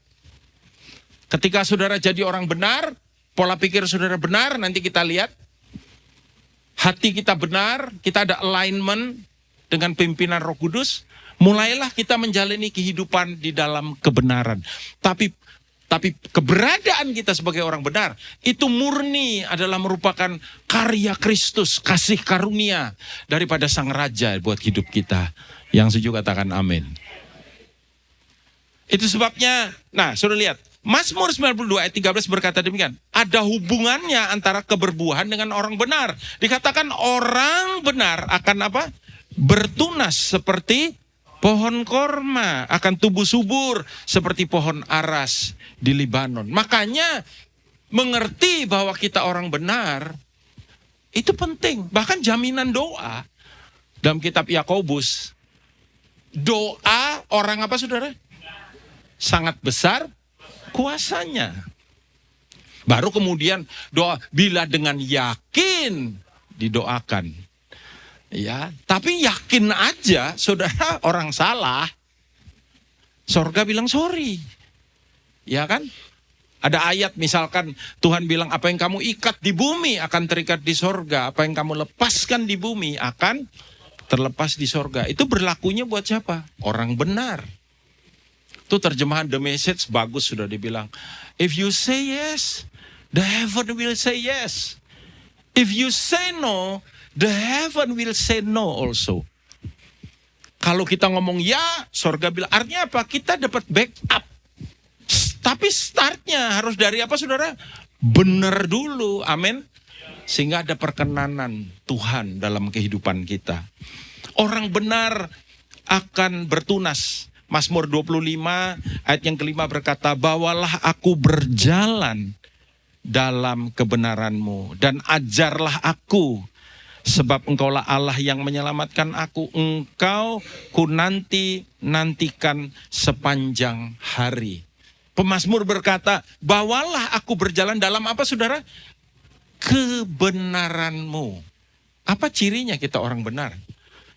Ketika saudara jadi orang benar, pola pikir saudara benar, nanti kita lihat hati kita benar, kita ada alignment dengan pimpinan Roh Kudus, mulailah kita menjalani kehidupan di dalam kebenaran. Tapi keberadaan kita sebagai orang benar, itu murni adalah merupakan karya Kristus, kasih karunia daripada Sang Raja buat hidup kita. Yang setuju katakan amin. Itu sebabnya, nah sudah lihat, Mazmur 92 ayat 13 berkata demikian. Ada hubungannya antara keberbuahan dengan orang benar. Dikatakan orang benar akan apa? Bertunas seperti pohon korma, akan tumbuh subur seperti pohon aras di Libanon. Makanya mengerti bahwa kita orang benar itu penting. Bahkan jaminan doa dalam kitab Yakobus, doa orang apa saudara? Sangat besar kuasanya. Baru kemudian doa bila dengan yakin didoakan. Ya, tapi yakin aja saudara orang salah, sorga bilang sorry. Ya kan? Ada ayat misalkan Tuhan bilang apa yang kamu ikat di bumi akan terikat di sorga. Apa yang kamu lepaskan di bumi akan terlepas di sorga. Itu berlakunya buat siapa? Orang benar. Itu terjemahan The Message bagus sudah dibilang. If you say yes, the heaven will say yes. If you say no, the heaven will say no also. Kalau kita ngomong ya, sorga bilang. Artinya apa? Kita dapat backup. Tapi startnya harus dari apa saudara? Benar dulu, amin. Sehingga ada perkenanan Tuhan dalam kehidupan kita. Orang benar akan bertunas. Mazmur 25 ayat yang kelima berkata, bawalah aku berjalan dalam kebenaran-Mu dan ajarlah aku. Sebab engkaulah Allah yang menyelamatkan aku. Engkau ku nantikan sepanjang hari. Pemazmur berkata, bawalah aku berjalan dalam apa saudara? Kebenaran-Mu. Apa cirinya kita orang benar?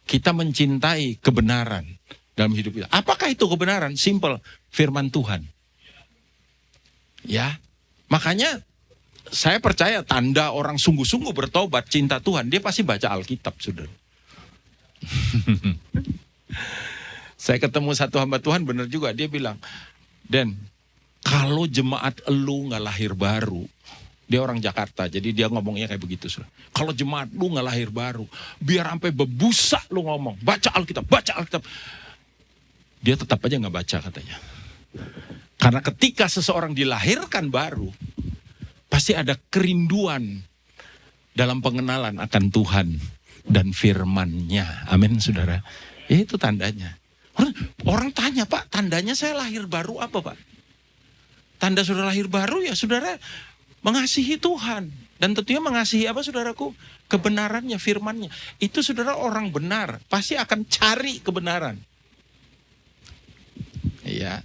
Kita mencintai kebenaran dalam hidup kita. Apakah itu kebenaran? Simple, firman Tuhan. Ya, makanya saya percaya tanda orang sungguh-sungguh bertobat, cinta Tuhan, dia pasti baca Alkitab, saudara. Saya ketemu satu hamba Tuhan, benar juga, dia bilang, Dan, kalau jemaat elu gak lahir baru, dia orang Jakarta, jadi dia ngomongnya kayak begitu, saudara. Kalau jemaat lu gak lahir baru, biar sampai bebusa lu ngomong, baca Alkitab. Dia tetap aja gak baca katanya. Karena ketika seseorang dilahirkan baru, pasti ada kerinduan dalam pengenalan akan Tuhan dan firman-Nya. Amin, saudara. Itu tandanya. Orang tanya, Pak, tandanya saya lahir baru apa, Pak? Tanda saudara lahir baru ya, saudara mengasihi Tuhan. Dan tentunya mengasihi apa, saudaraku? Kebenarannya, firman-Nya. Itu saudara orang benar, pasti akan cari kebenaran. Iya.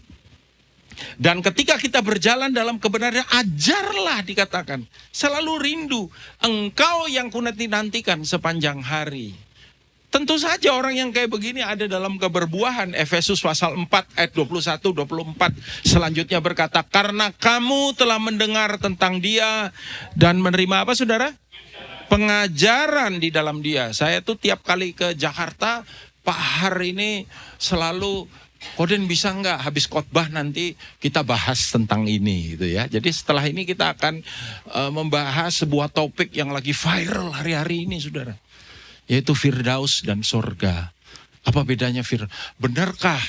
Dan ketika kita berjalan dalam kebenaran, ajarlah dikatakan. Selalu rindu. Engkau yang kunanti-nantikan sepanjang hari. Tentu saja orang yang kayak begini ada dalam keberbuahan. Efesus pasal 4 ayat 21-24. Selanjutnya berkata, karena kamu telah mendengar tentang Dia dan menerima apa saudara? Pengajaran di dalam Dia. Saya tuh tiap kali ke Jakarta, Pak Har ini selalu, Koden bisa nggak habis khotbah nanti kita bahas tentang ini gitu ya. Jadi setelah ini kita akan membahas sebuah topik yang lagi viral hari-hari ini saudara. Yaitu Firdaus dan sorga. Apa bedanya Firdaus? Benarkah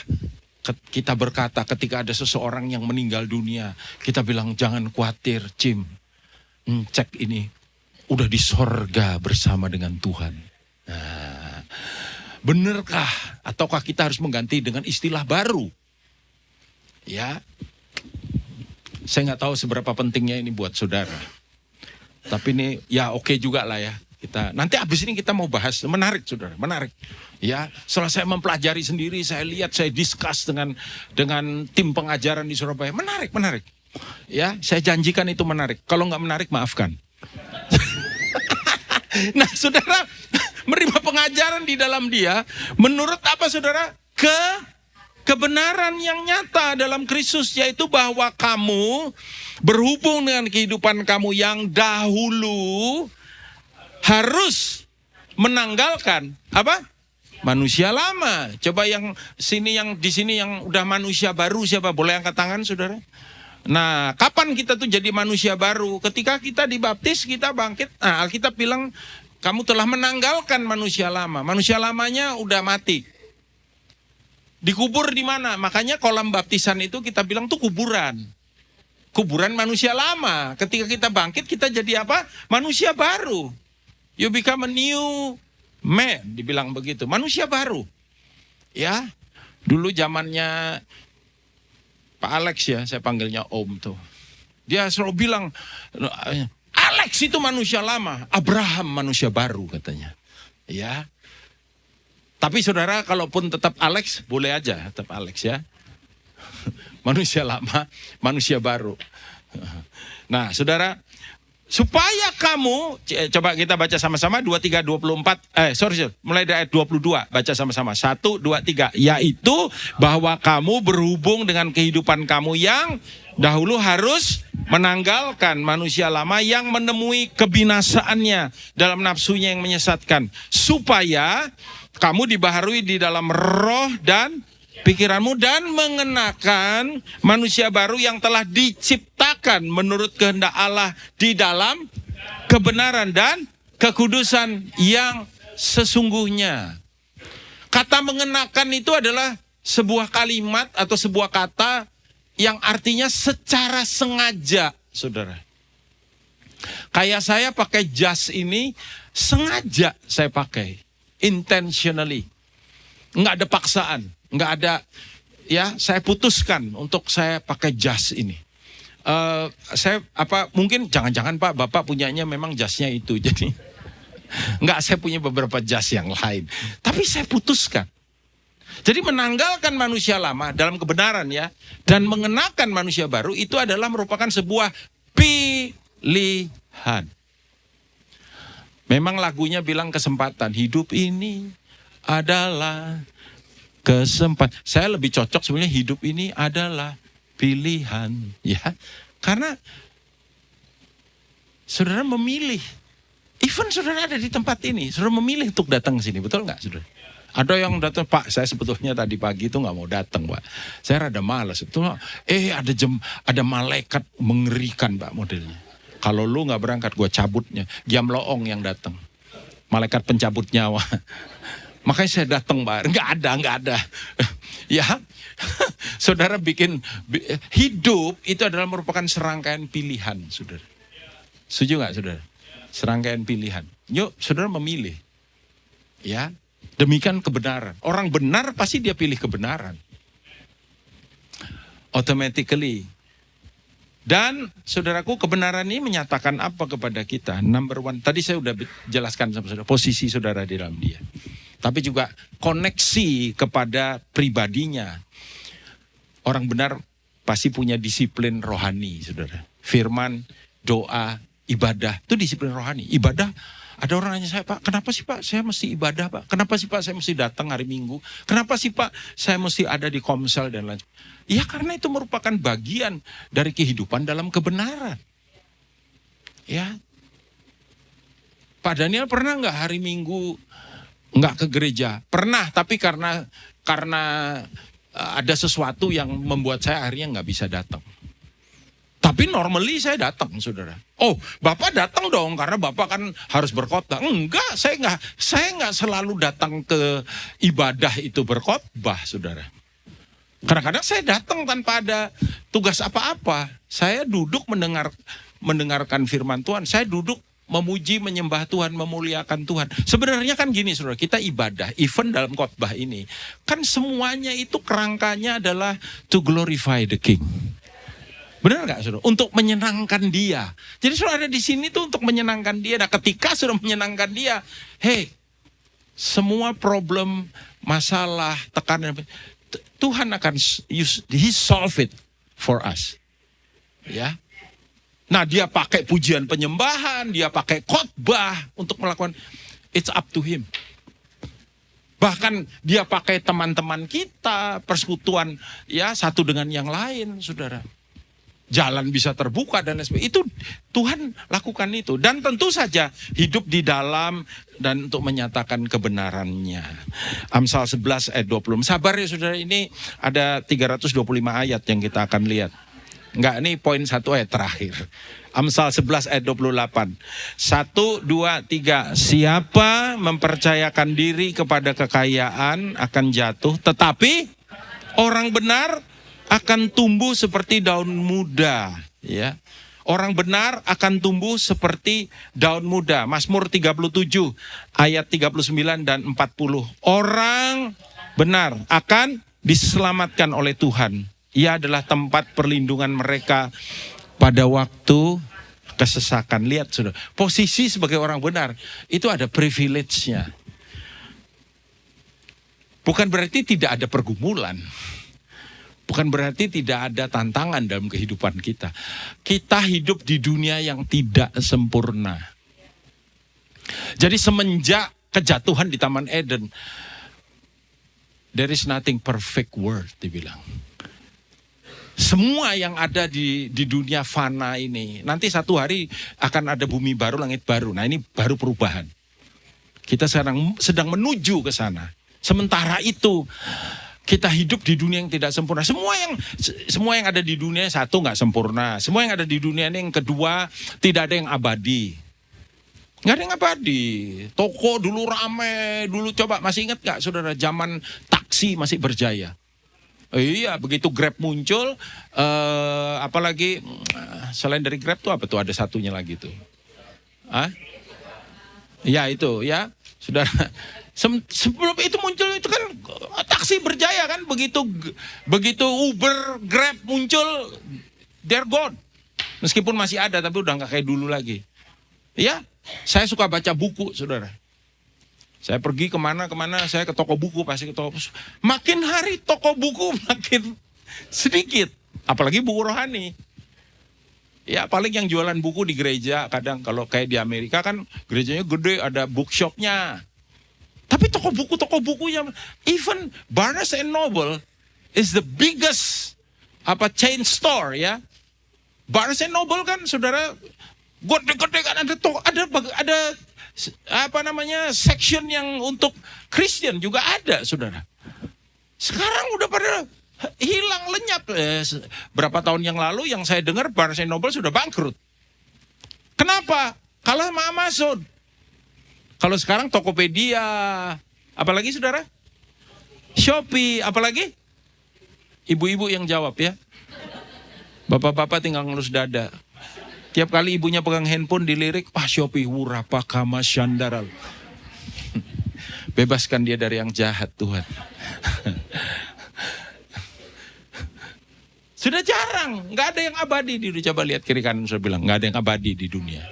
kita berkata ketika ada seseorang yang meninggal dunia, kita bilang jangan khawatir Cim, cek ini udah di sorga bersama dengan Tuhan. Nah, benarkah ataukah kita harus mengganti dengan istilah baru? Ya, saya nggak tahu seberapa pentingnya ini buat saudara. Tapi ini ya oke juga lah ya. Kita nanti abis ini kita mau bahas, menarik saudara, menarik. Ya, setelah saya mempelajari sendiri, saya lihat, saya discuss dengan tim pengajaran di Surabaya, menarik. Ya, saya janjikan itu menarik. Kalau nggak menarik, maafkan. Nah, saudara, menerima pengajaran di dalam dia, menurut apa saudara? Kebenaran yang nyata dalam Kristus, yaitu bahwa kamu berhubung dengan kehidupan kamu yang dahulu harus menanggalkan apa? Manusia lama. Coba yang di sini yang udah manusia baru siapa? Boleh angkat tangan saudara? Nah, kapan kita tuh jadi manusia baru? Ketika kita dibaptis, kita bangkit. Nah, Alkitab bilang kamu telah menanggalkan manusia lama. Manusia lamanya udah mati. Dikubur di mana? Makanya kolam baptisan itu kita bilang tuh kuburan. Kuburan manusia lama. Ketika kita bangkit, kita jadi apa? Manusia baru. You become a new man, dibilang begitu. Manusia baru. Ya, dulu zamannya Pak Alex ya, saya panggilnya Om tuh. Dia selalu bilang, Alex itu manusia lama, Abraham manusia baru katanya. Ya. Tapi saudara, kalaupun tetap Alex, boleh aja tetap Alex ya. Manusia lama, manusia baru. Nah, saudara, supaya kamu, coba kita baca sama-sama 23:24, mulai dari ayat 22, baca sama-sama, 1, 2, 3, yaitu bahwa kamu berhubung dengan kehidupan kamu yang dahulu harus menanggalkan manusia lama yang menemui kebinasaannya dalam nafsunya yang menyesatkan, supaya kamu dibaharui di dalam roh dan pikiranmu dan mengenakan manusia baru yang telah diciptakan menurut kehendak Allah di dalam kebenaran dan kekudusan yang sesungguhnya. Kata mengenakan itu adalah sebuah kalimat atau sebuah kata yang artinya secara sengaja, saudara. Kayak saya pakai jas ini sengaja saya pakai, intentionally. Enggak ada paksaan. Enggak ada, ya saya putuskan untuk saya pakai jas ini. Mungkin jangan-jangan Pak, Bapak punyanya memang jasnya itu. Jadi enggak, saya punya beberapa jas yang lain. Tapi saya putuskan. Jadi menanggalkan manusia lama dalam kebenaran ya, dan mengenakan manusia baru itu adalah merupakan sebuah pilihan. Memang lagunya bilang kesempatan, hidup ini adalah kesempatan. Saya lebih cocok sebenarnya hidup ini adalah pilihan, ya. Karena saudara memilih. Even saudara ada di tempat ini, saudara memilih untuk datang ke sini, betul nggak, saudara? Ada yang datang, Pak, saya sebetulnya tadi pagi itu nggak mau datang, Pak. Saya rada malas. Ada malaikat mengerikan, Pak, modelnya. Kalau lu nggak berangkat, gue cabutnya. Jam loong yang datang, malaikat pencabut nyawa. Makanya saya datang, Pak. Nggak ada. Ya, saudara hidup itu adalah merupakan serangkaian pilihan, saudara. Setuju nggak, saudara? Serangkaian pilihan. Yuk, saudara memilih. Ya, demikian kebenaran. Orang benar pasti dia pilih kebenaran. Automatically. Dan saudaraku, kebenaran ini menyatakan apa kepada kita? Number one, tadi saya udah jelaskan sama saudara, posisi saudara di dalam dia. Tapi juga koneksi kepada pribadinya. Orang benar pasti punya disiplin rohani, saudara. Firman, doa, ibadah, itu disiplin rohani. Ibadah, ada orang nanya saya, Pak, kenapa sih Pak saya mesti ibadah, Pak? Kenapa sih Pak saya mesti datang hari Minggu? Kenapa sih Pak saya mesti ada di komsel dan lain sebagainya? Ya karena itu merupakan bagian dari kehidupan dalam kebenaran. Ya, Pak Daniel pernah nggak hari Minggu Nggak ke gereja. Pernah, tapi karena ada sesuatu yang membuat saya akhirnya nggak bisa datang. Tapi normally saya datang, saudara. Oh, Bapak datang dong karena Bapak kan harus berkhotbah. Enggak, saya nggak selalu datang ke ibadah itu berkhotbah, saudara. Kadang-kadang saya datang tanpa ada tugas apa-apa. Saya duduk mendengarkan firman Tuhan. Saya duduk memuji, menyembah Tuhan, memuliakan Tuhan. Sebenarnya kan gini, saudara, kita ibadah, even dalam khotbah ini, kan semuanya itu kerangkanya adalah to glorify the King. Benar nggak, saudara? Untuk menyenangkan Dia. Jadi saudara ada di sini tuh untuk menyenangkan Dia. Nah, ketika sudah menyenangkan Dia, hey, semua problem, masalah, tekanan, Tuhan akan He solve it for us. Ya. Nah, Dia pakai pujian penyembahan, Dia pakai khotbah untuk melakukan, it's up to Him. Bahkan Dia pakai teman-teman kita, persekutuan ya satu dengan yang lain, saudara. Jalan bisa terbuka dan lain sebagainya. Itu Tuhan lakukan itu. Dan tentu saja hidup di dalam dan untuk menyatakan kebenarannya. Amsal 11 ayat 20. Sabar ya saudara, ini ada 325 ayat yang kita akan lihat. Enggak, ini poin 1 ayat terakhir. Amsal 11 ayat 28. 1, 2, 3. Siapa mempercayakan diri kepada kekayaan akan jatuh, tetapi orang benar akan tumbuh seperti daun muda, ya. Orang benar akan tumbuh seperti daun muda. Mazmur 37 ayat 39 dan 40. Orang benar akan diselamatkan oleh Tuhan. Ia adalah tempat perlindungan mereka pada waktu kesesakan. Lihat sudah, posisi sebagai orang benar itu ada privilege-nya. Bukan berarti tidak ada pergumulan. Bukan berarti tidak ada tantangan dalam kehidupan kita. Kita hidup di dunia yang tidak sempurna. Jadi semenjak kejatuhan di Taman Eden, there is nothing perfect world, dibilang. Semua yang ada di dunia fana ini, nanti satu hari akan ada bumi baru, langit baru. Nah, ini baru perubahan. Kita sekarang sedang menuju ke sana. Sementara itu, kita hidup di dunia yang tidak sempurna. Semua yang ada di dunia, satu nggak sempurna. Semua yang ada di dunia ini, yang kedua tidak ada yang abadi. Nggak ada yang abadi. Toko dulu rame, dulu coba masih ingat nggak saudara, zaman taksi masih berjaya. Iya, begitu Grab muncul, apalagi selain dari Grab tuh apa tuh, ada satunya lagi tuh. Ya itu ya, saudara. Sebelum itu muncul itu kan taksi berjaya kan, begitu Uber, Grab muncul, they're gone. Meskipun masih ada tapi udah nggak kayak dulu lagi. Ya, saya suka baca buku, saudara. Saya pergi kemana, saya ke toko buku, pasti ke toko buku. Makin hari toko buku makin sedikit, apalagi buku rohani. Ya paling yang jualan buku di gereja, kadang kalau kayak di Amerika kan gerejanya gede, ada bookshopnya. Tapi toko bukunya, even Barnes and Noble is the biggest chain store ya. Barnes and Noble kan saudara, gede-gede kan ada section yang untuk Kristen juga ada, saudara. Sekarang udah pada hilang lenyap. Berapa tahun yang lalu yang saya dengar Barnes and Noble sudah bangkrut. Kenapa? Kalah sama Amazon. Kalau sekarang Tokopedia, apalagi saudara? Shopee, apalagi? Ibu-ibu yang jawab ya. Bapak-bapak tinggal ngelus dada. Tiap kali ibunya pegang handphone dilirik, Shopee, Wurapakama Shandaral. Bebaskan dia dari yang jahat, Tuhan. Sudah jarang, nggak ada yang abadi di dunia. Coba lihat kiri kanan, saya bilang nggak ada yang abadi di dunia.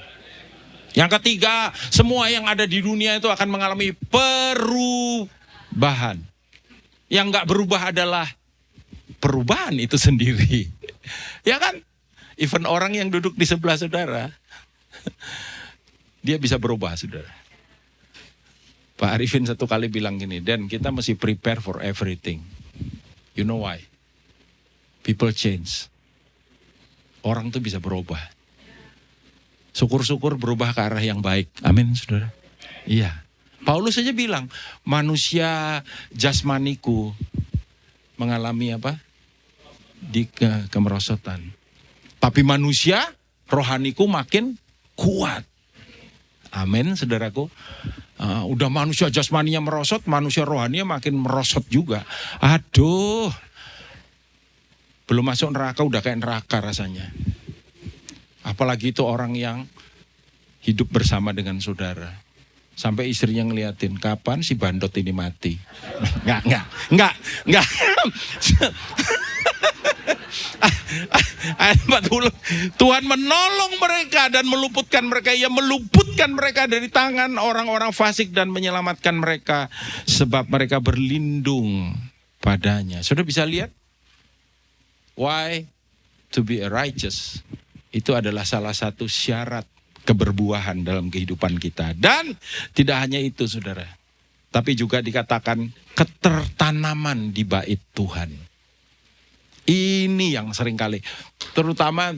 Yang ketiga, semua yang ada di dunia itu akan mengalami perubahan. Yang nggak berubah adalah perubahan itu sendiri. Ya kan? Even orang yang duduk di sebelah saudara, dia bisa berubah, saudara. Pak Arifin satu kali bilang gini, Dan kita mesti prepare for everything. You know why? People change. Orang tuh bisa berubah. Syukur-syukur berubah ke arah yang baik. Amin, saudara. Iya. Paulus saja bilang, manusia jasmaniku mengalami apa? Kemerosotan. Tapi manusia rohaniku makin kuat. Amin, saudaraku. Udah manusia jasmaninya merosot, manusia rohaninya makin merosot juga. Aduh, belum masuk neraka udah kayak neraka rasanya. Apalagi itu orang yang hidup bersama dengan saudara. Sampai istrinya ngeliatin, kapan si bandot ini mati? Enggak. Ayat 40, Tuhan menolong mereka dan meluputkan mereka. Ia meluputkan mereka dari tangan orang-orang fasik dan menyelamatkan mereka. Sebab mereka berlindung padanya. Sudah bisa lihat? Why to be a righteous? Itu adalah salah satu syarat keberbuahan dalam kehidupan kita. Dan tidak hanya itu saudara. Tapi juga dikatakan ketertanaman di bait Tuhan. Ini yang seringkali, terutama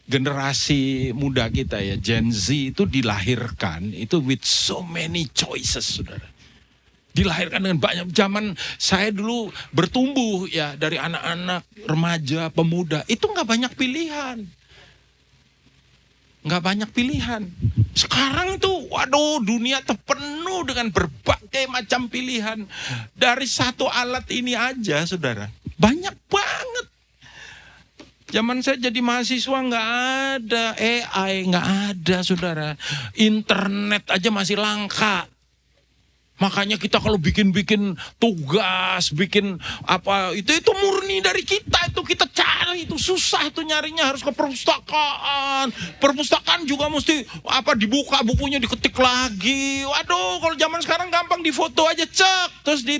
generasi muda kita ya, Gen Z itu dilahirkan itu with so many choices saudara. Dilahirkan dengan banyak. Zaman saya dulu bertumbuh ya, dari anak-anak, remaja, pemuda, itu gak banyak pilihan. Gak banyak pilihan. Sekarang tuh, waduh, dunia terpenuh dengan berbagai macam pilihan. Dari satu alat ini aja saudara, banyak banget. Zaman saya jadi mahasiswa gak ada AI, gak ada saudara. Internet aja masih langka. Makanya kita kalau bikin tugas, bikin apa, itu murni dari kita. Itu kita cari, itu susah itu nyarinya, harus ke perpustakaan. Perpustakaan juga mesti dibuka bukunya, diketik lagi. Waduh, kalau zaman sekarang gampang, di foto aja cek, terus di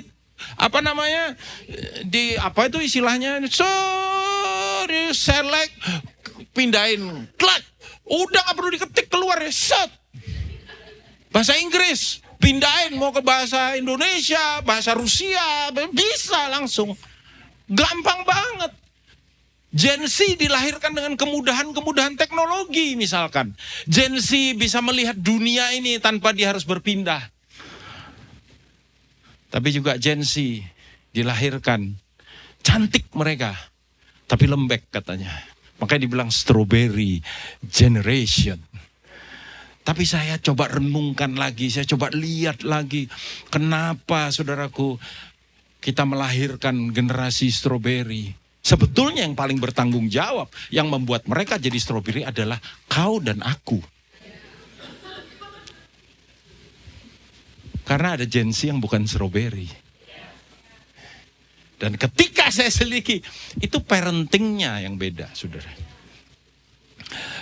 itu istilahnya, di select, pindahin, klik, udah gak perlu diketik, keluar ya, set. Bahasa Inggris, pindahin mau ke bahasa Indonesia, bahasa Rusia, bisa langsung. Gampang banget. Gen Z dilahirkan dengan kemudahan teknologi misalkan. Gen Z bisa melihat dunia ini tanpa dia harus berpindah. Tapi juga Gen Z dilahirkan, cantik mereka, tapi lembek katanya. Makanya dibilang strawberry generation. Tapi saya coba renungkan lagi, saya coba lihat lagi. Kenapa saudaraku kita melahirkan generasi strawberry? Sebetulnya yang paling bertanggung jawab, yang membuat mereka jadi strawberry adalah kau dan aku. Karena ada Gen Z yang bukan strawberry. Dan ketika saya selidiki, itu parentingnya yang beda, saudara.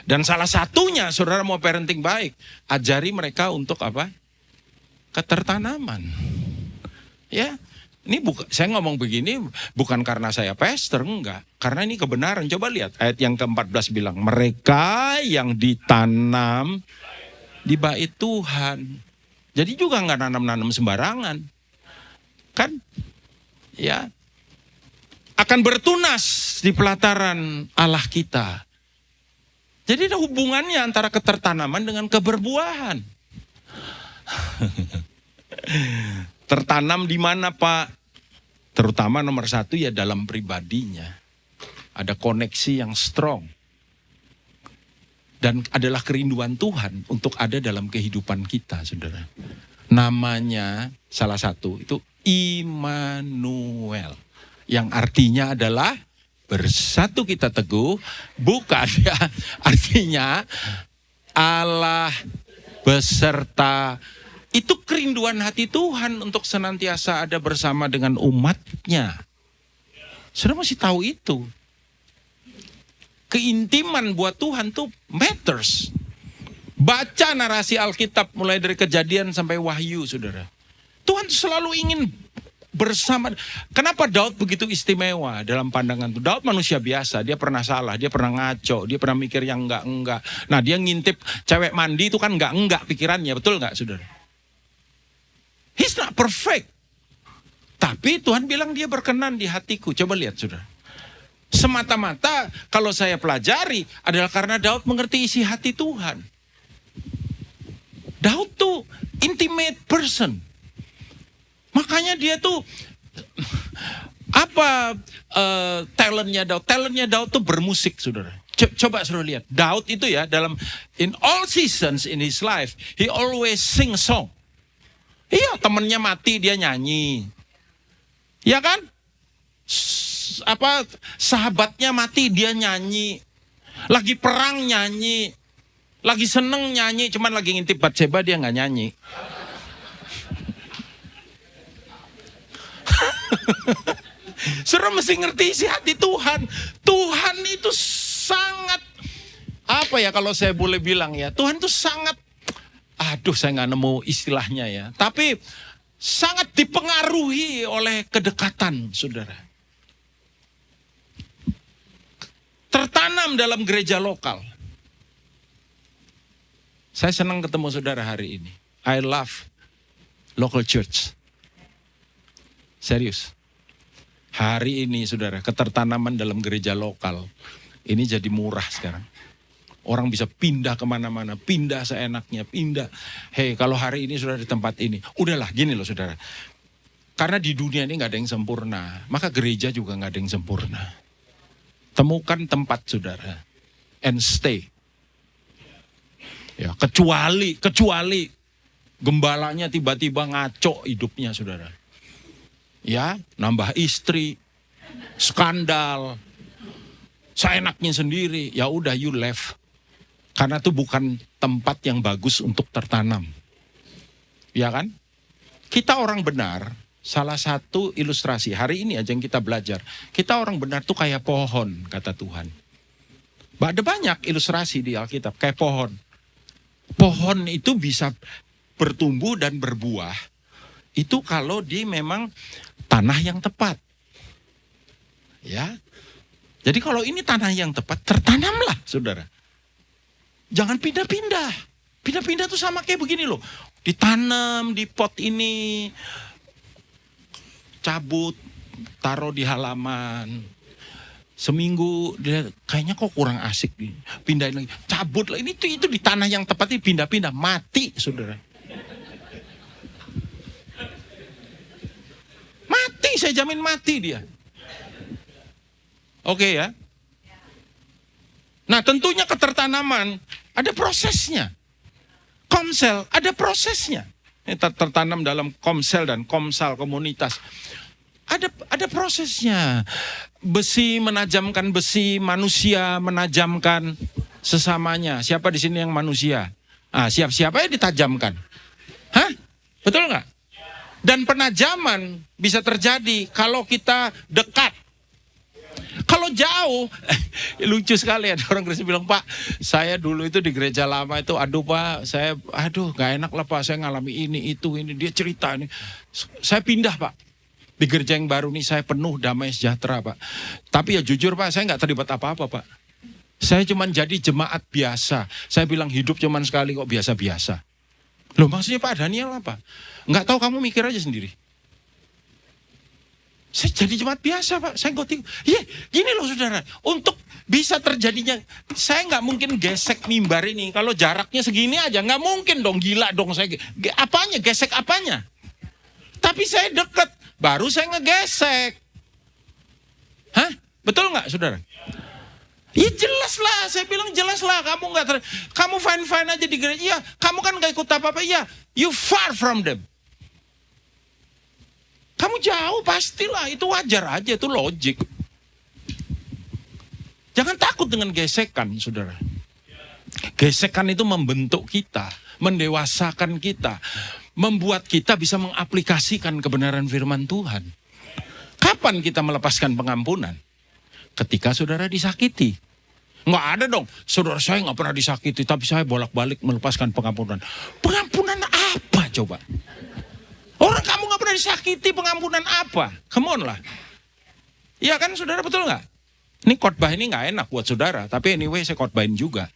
Dan salah satunya, saudara mau parenting baik, ajari mereka untuk apa? Ketertanaman. Ya, ini saya ngomong begini bukan karena saya pastor, enggak. Karena ini kebenaran. Coba lihat ayat yang ke-14 bilang, mereka yang ditanam di bait Tuhan. Jadi juga nggak nanam-nanam sembarangan. Kan? Ya. Akan bertunas di pelataran Allah kita. Jadi ada hubungannya antara ketertanaman dengan keberbuahan. Tertanam di mana Pak? Terutama nomor satu ya dalam pribadinya. Ada koneksi yang strong. Dan adalah kerinduan Tuhan untuk ada dalam kehidupan kita, saudara. Namanya salah satu itu Immanuel. Yang artinya adalah bersatu kita teguh. Bukan ya, artinya Allah beserta. Itu kerinduan hati Tuhan untuk senantiasa ada bersama dengan umatnya. Saudara mesti tahu itu. Keintiman buat Tuhan tuh matters. Baca narasi Alkitab mulai dari Kejadian sampai Wahyu, saudara. Tuhan selalu ingin bersama. Kenapa Daud begitu istimewa dalam pandangan itu? Daud manusia biasa, dia pernah salah, dia pernah ngaco, dia pernah mikir yang enggak. Nah dia ngintip cewek mandi itu kan enggak pikirannya, betul enggak saudara? He's not perfect. Tapi Tuhan bilang dia berkenan di hatiku. Coba lihat saudara. Semata-mata kalau saya pelajari adalah karena Daud mengerti isi hati Tuhan. Daud tuh intimate person. Makanya dia tuh apa talentnya Daud? Talentnya Daud tuh bermusik, saudara. Coba saudara lihat, Daud itu ya dalam in all seasons in his life, he always sing song. Iya, temennya mati dia nyanyi, ya kan? Sahabatnya mati dia nyanyi, lagi perang nyanyi, lagi seneng nyanyi, cuman lagi ngintip Batseba dia nggak nyanyi. Saudara mesti ngerti isi hati Tuhan. Tuhan itu sangat, apa ya kalau saya boleh bilang ya, Tuhan itu sangat, saya nggak nemu istilahnya ya, tapi sangat dipengaruhi oleh kedekatan, saudara. Tertanam dalam gereja lokal. Saya senang ketemu saudara hari ini. I love local church. Serius. Hari ini saudara, ketertanaman dalam gereja lokal ini jadi murah sekarang. Orang bisa pindah kemana-mana, pindah seenaknya, pindah. Hei, kalau hari ini saudara di tempat ini, udahlah gini loh saudara. Karena di dunia ini gak ada yang sempurna, maka gereja juga gak ada yang sempurna. Temukan tempat saudara, and stay. Ya, kecuali gembalanya tiba-tiba ngaco hidupnya saudara. Ya, nambah istri, skandal, seenaknya sendiri, ya udah you left. Karena itu bukan tempat yang bagus untuk tertanam. Ya kan? Kita orang benar, salah satu ilustrasi, hari ini aja yang kita belajar. Kita orang benar tuh kayak pohon, kata Tuhan. Ada banyak ilustrasi di Alkitab, kayak pohon. Pohon itu bisa bertumbuh dan berbuah, itu kalau di memang tanah yang tepat. Ya. Jadi kalau ini tanah yang tepat, tertanamlah saudara. Jangan pindah-pindah. Pindah-pindah tuh sama kayak begini loh. Ditanam di pot ini, cabut, taruh di halaman. Seminggu dia kayaknya kok kurang asik, pindahin lagi, cabut lah. Ini itu di tanah yang tepat, ini pindah-pindah, mati saudara. Mati, saya jamin mati dia. Oke ya. Nah tentunya ketertanaman ada prosesnya. Komsel ada prosesnya. Ini tertanam dalam komsel dan komsal komunitas. Ada prosesnya. Besi menajamkan besi, manusia menajamkan sesamanya. Siapa di sini yang manusia? Siapa yang ditajamkan? Hah? Betul nggak? Dan penajaman bisa terjadi kalau kita dekat. Kalau jauh, lucu sekali ada orang Kristen bilang, Pak, saya dulu itu di gereja lama itu, Pak, saya, gak enak lah Pak, saya ngalami ini, dia cerita ini. Saya pindah Pak, di gereja yang baru nih saya penuh damai sejahtera Pak. Tapi ya jujur Pak, saya gak terlibat apa-apa Pak. Saya cuma jadi jemaat biasa. Saya bilang hidup cuma sekali kok biasa-biasa. Loh maksudnya Pak Daniel apa? Nggak tahu, kamu mikir aja sendiri. Saya jadi jemaat biasa Pak. Saya nggak tahu. Gini loh saudara. Untuk bisa terjadinya, saya nggak mungkin gesek mimbar ini. Kalau jaraknya segini aja, nggak mungkin dong, gila dong saya. Apanya, gesek apanya? Tapi saya deket, baru saya ngegesek. Hah? Betul nggak saudara? Ya jelas lah, saya bilang jelas lah. Kamu fine-fine aja di gereja. Iya, kamu kan gak ikut apa-apa. Iya, you far from them. Kamu jauh pastilah, itu wajar aja, itu logik. Jangan takut dengan gesekan, saudara. Gesekan itu membentuk kita, mendewasakan kita, membuat kita bisa mengaplikasikan kebenaran firman Tuhan. Kapan kita melepaskan pengampunan? Ketika saudara disakiti. Nggak ada dong, saudara saya nggak pernah disakiti, tapi saya bolak-balik melepaskan pengampunan. Pengampunan apa coba? Orang kamu nggak pernah disakiti, pengampunan apa? Come on lah. Iya kan saudara, betul nggak? Ini khotbah ini nggak enak buat saudara, tapi anyway saya khotbahin juga.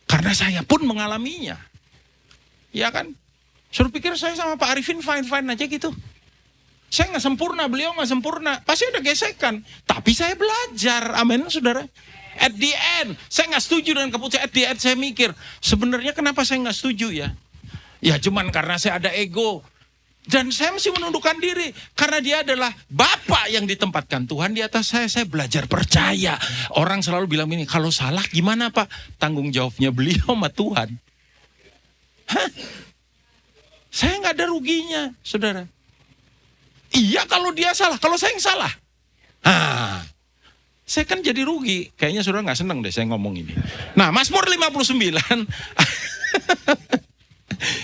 Karena saya pun mengalaminya. Iya kan? Suruh pikir saya sama Pak Arifin fine-fine aja gitu. Saya nggak sempurna, beliau nggak sempurna. Pasti ada gesekan. Tapi saya belajar, amin saudara. At the end, saya nggak setuju dengan keputusan. At the end saya mikir, sebenarnya kenapa saya nggak setuju ya? Ya cuman karena saya ada ego. Dan saya mesti menundukkan diri. Karena dia adalah Bapak yang ditempatkan Tuhan di atas saya. Saya belajar percaya. Orang selalu bilang ini, kalau salah gimana Pak? Tanggung jawabnya beliau sama Tuhan. Hah? Saya nggak ada ruginya, saudara. Iya kalau dia salah, kalau saya yang salah. Saya kan jadi rugi. Kayaknya saudara nggak senang deh saya ngomong ini. Nah, Mazmur 59.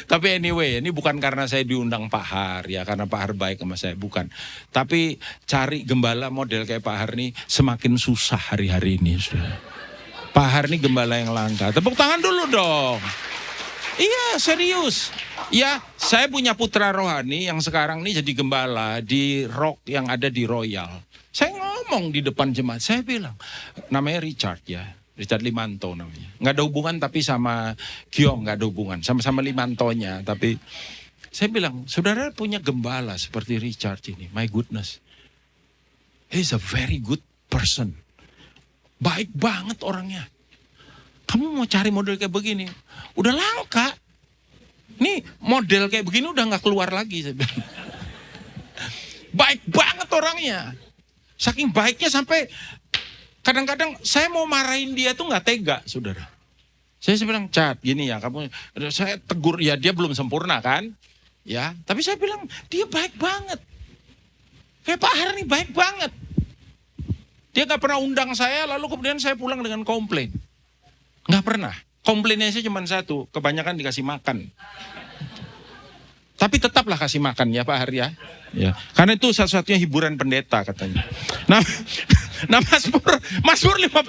Tapi anyway, ini bukan karena saya diundang Pak Har ya, karena Pak Har baik sama saya, bukan. Tapi cari gembala model kayak Pak Har nih semakin susah hari-hari ini. Saudara. Pak Har nih gembala yang langka. Tepuk tangan dulu dong. Iya, serius. Ya, saya punya putra rohani yang sekarang nih jadi gembala di Rock yang ada di Royal. Saya ngomong di depan jemaat, saya bilang, namanya Richard ya. Richard Limanto namanya. Nggak ada hubungan tapi sama Giong nggak ada hubungan. Sama-sama Limantonya. Tapi saya bilang, saudara punya gembala seperti Richard ini. My goodness. He's a very good person. Baik banget orangnya. Kamu mau cari model kayak begini? Udah langka. Nih model kayak begini udah nggak keluar lagi. Saya bilang. Baik banget orangnya. Saking baiknya sampai... Kadang-kadang saya mau marahin dia tuh nggak tega, saudara. Saya bilang, Cat, gini ya, kamu, saya tegur, ya dia belum sempurna kan, ya. Tapi saya bilang dia baik banget, kayak Pak Har nih baik banget. Dia nggak pernah undang saya, lalu kemudian saya pulang dengan komplain, nggak pernah. Komplainnya sih cuma satu, kebanyakan dikasih makan. Tapi tetaplah kasih makan ya Pak Har ya. Ya. Karena itu satu-satunya hiburan pendeta katanya. Nah Mazmur 52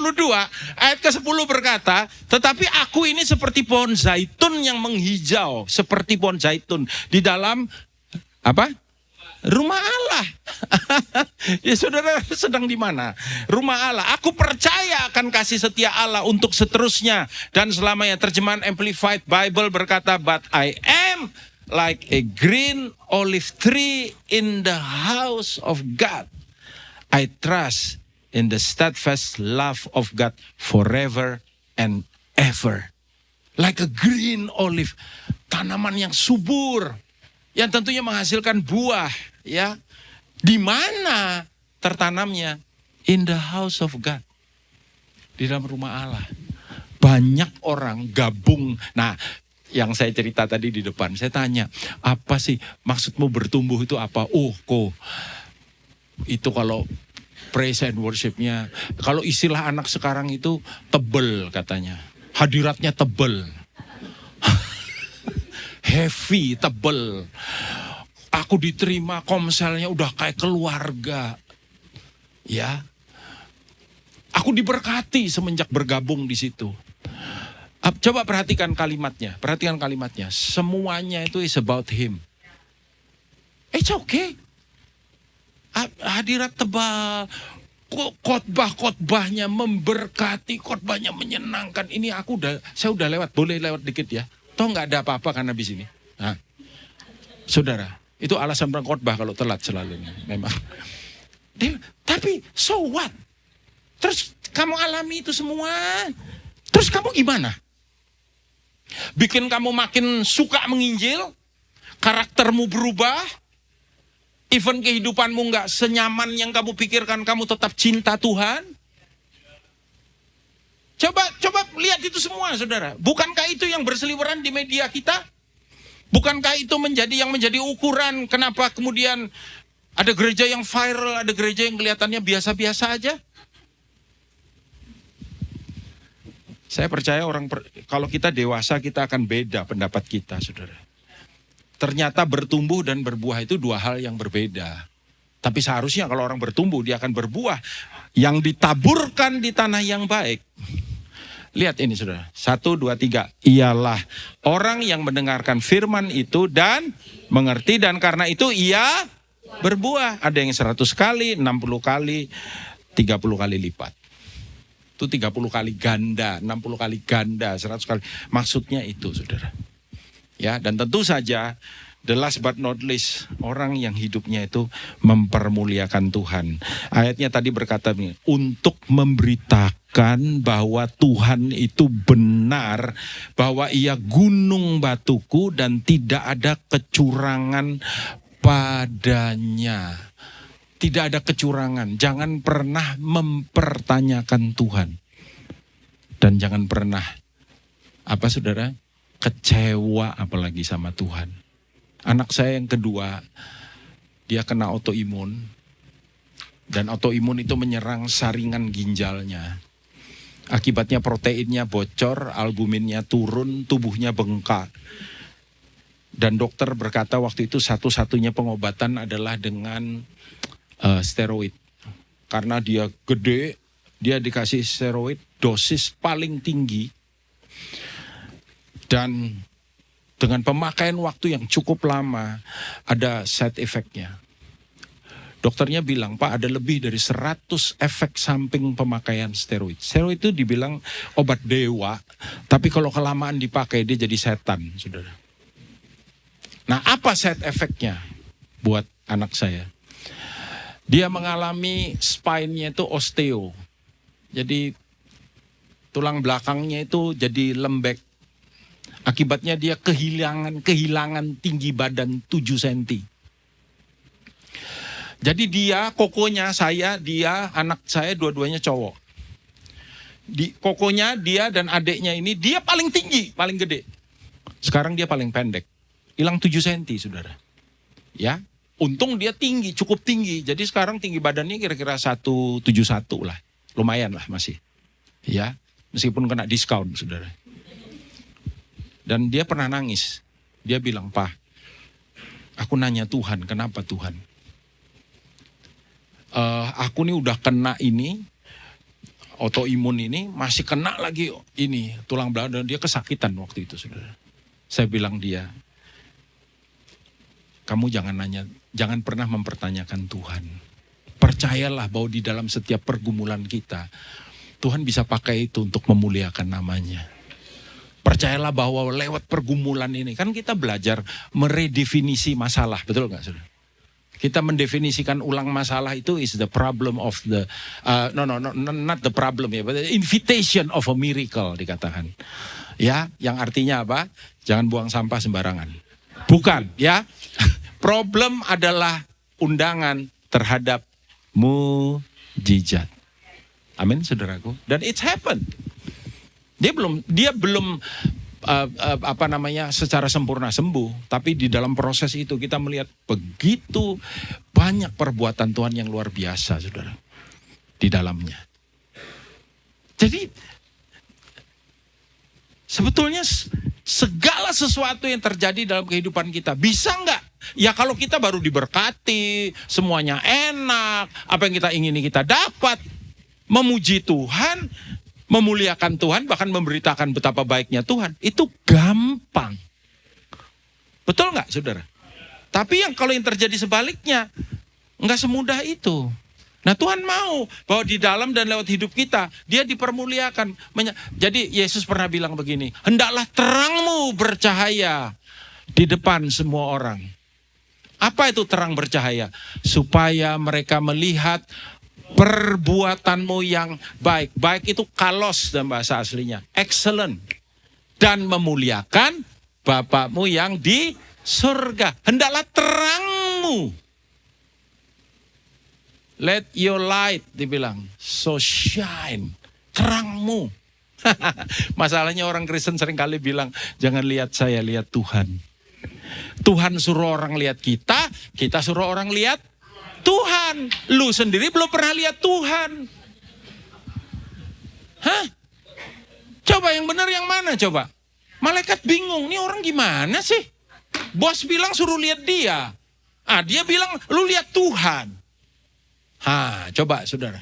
ayat ke-10 berkata, tetapi aku ini seperti pohon zaitun yang menghijau, seperti pohon zaitun di dalam apa? Rumah Allah. Ya saudara sedang di mana? Rumah Allah. Aku percaya akan kasih setia Allah untuk seterusnya dan selamanya. Terjemahan Amplified Bible berkata, but I am like a green olive tree in the house of God. I trust in the steadfast love of God forever and ever. Like a green olive. Tanaman yang subur. Yang tentunya menghasilkan buah. Ya, di mana tertanamnya? In the house of God. Di dalam rumah Allah. Banyak orang gabung. Nah, yang saya cerita tadi di depan, saya tanya, apa sih maksudmu bertumbuh itu apa? Oh, kok itu kalau praise and worship-nya, kalau istilah anak sekarang itu tebel katanya. Hadiratnya tebel. Heavy, tebel. Aku diterima komselnya udah kayak keluarga. Ya. Aku diberkati semenjak bergabung di situ. Coba perhatikan kalimatnya. Semuanya itu is about him. It's okay. Hadirat tebal. Khotbah-khotbahnya memberkati, khotbahnya menyenangkan. Ini saya udah lewat, boleh lewat dikit ya. Toh nggak ada apa-apa kan habis ini. Nah, saudara, itu alasan berkhotbah kalau telat selalu. Memang. Tapi so what? Terus kamu alami itu semua. Terus kamu gimana? Bikin kamu makin suka menginjil? Karaktermu berubah? Even kehidupanmu nggak senyaman yang kamu pikirkan, kamu tetap cinta Tuhan? Coba lihat itu semua, saudara. Bukankah itu yang berseliweran di media kita? Bukankah itu yang menjadi ukuran kenapa kemudian ada gereja yang viral, ada gereja yang kelihatannya biasa-biasa aja? Saya percaya kalau kita dewasa kita akan beda pendapat kita, saudara. Ternyata bertumbuh dan berbuah itu dua hal yang berbeda. Tapi seharusnya kalau orang bertumbuh dia akan berbuah yang ditaburkan di tanah yang baik. Lihat ini saudara, 1, 2, 3. Ialah orang yang mendengarkan firman itu dan mengerti dan karena itu ia berbuah. Ada yang 100 kali, 60 kali, 30 kali lipat. Itu 30 kali ganda, 60 kali ganda, 100 kali. Maksudnya itu saudara. Ya, dan tentu saja the last but not least, orang yang hidupnya itu mempermuliakan Tuhan. Ayatnya tadi berkata begini, untuk memberitakan bahwa Tuhan itu benar, bahwa ia gunung batuku dan tidak ada kecurangan padanya. Tidak ada kecurangan. Jangan pernah mempertanyakan Tuhan. Dan jangan pernah, saudara? Kecewa apalagi sama Tuhan. Anak saya yang kedua, dia kena autoimun. Dan autoimun itu menyerang saringan ginjalnya. Akibatnya proteinnya bocor, albuminnya turun, tubuhnya bengkak. Dan dokter berkata waktu itu satu-satunya pengobatan adalah dengan steroid. Karena dia gede, dia dikasih steroid dosis paling tinggi. Dan dengan pemakaian waktu yang cukup lama, ada side effect-nya. Dokternya bilang, Pak, ada lebih dari 100 efek samping pemakaian steroid. Steroid itu dibilang obat dewa, tapi kalau kelamaan dipakai dia jadi setan, saudara. Nah, apa side effect-nya buat anak saya? Dia mengalami spine-nya itu osteo. Jadi tulang belakangnya itu jadi lembek. Akibatnya dia kehilangan tinggi badan 7 cm. Jadi dia, kokonya dia, anak saya dua-duanya cowok. Kokonya dia dan adiknya ini, dia paling tinggi, paling gede. Sekarang dia paling pendek. Hilang 7 cm, saudara. Ya, untung dia tinggi, cukup tinggi. Jadi sekarang tinggi badannya kira-kira 171 lah. Lumayan lah masih. Ya, meskipun kena diskon, saudara. Dan dia pernah nangis. Dia bilang, Pak, aku nanya Tuhan, kenapa Tuhan? Aku nih udah kena ini, autoimun ini, masih kena lagi ini, tulang belakang. Dia kesakitan waktu itu, saudara. Saya bilang dia, kamu jangan pernah mempertanyakan Tuhan. Percayalah bahwa di dalam setiap pergumulan kita, Tuhan bisa pakai itu untuk memuliakan namanya. Percayalah bahwa lewat pergumulan ini, kan kita belajar meredefinisi masalah, betul gak, saudara? Kita mendefinisikan ulang masalah itu is the problem of the, not the problem ya, but the invitation of a miracle dikatakan. Ya, yang artinya apa? Jangan buang sampah sembarangan. Bukan, ya. Problem adalah undangan terhadap mujizat. Amin, saudaraku. Dan it's happened. Dia belum secara sempurna sembuh, tapi di dalam proses itu kita melihat begitu banyak perbuatan Tuhan yang luar biasa, saudara, di dalamnya. Jadi sebetulnya segala sesuatu yang terjadi dalam kehidupan kita bisa nggak? Ya kalau kita baru diberkati, semuanya enak, apa yang kita ingini kita dapat, memuji Tuhan, memuliakan Tuhan, bahkan memberitakan betapa baiknya Tuhan, itu gampang. Betul nggak, saudara? Tapi kalau yang terjadi sebaliknya, nggak semudah itu. Nah, Tuhan mau bahwa di dalam dan lewat hidup kita, dia dipermuliakan. Jadi Yesus pernah bilang begini, hendaklah terangmu bercahaya di depan semua orang. Apa itu terang bercahaya? Supaya mereka melihat perbuatanmu yang baik. Baik itu kalos dalam bahasa aslinya. Excellent. Dan memuliakan Bapakmu yang di surga. Hendaklah terangmu. Let your light, dibilang. So shine. Terangmu. Masalahnya orang Kristen seringkali bilang, jangan lihat saya, lihat Tuhan. Tuhan suruh orang lihat kita, kita suruh orang lihat Tuhan. Lu sendiri belum pernah lihat Tuhan. Hah? Coba yang benar yang mana coba? Malaikat bingung, ini orang gimana sih? Bos bilang suruh lihat dia. Dia bilang lu lihat Tuhan. Coba saudara.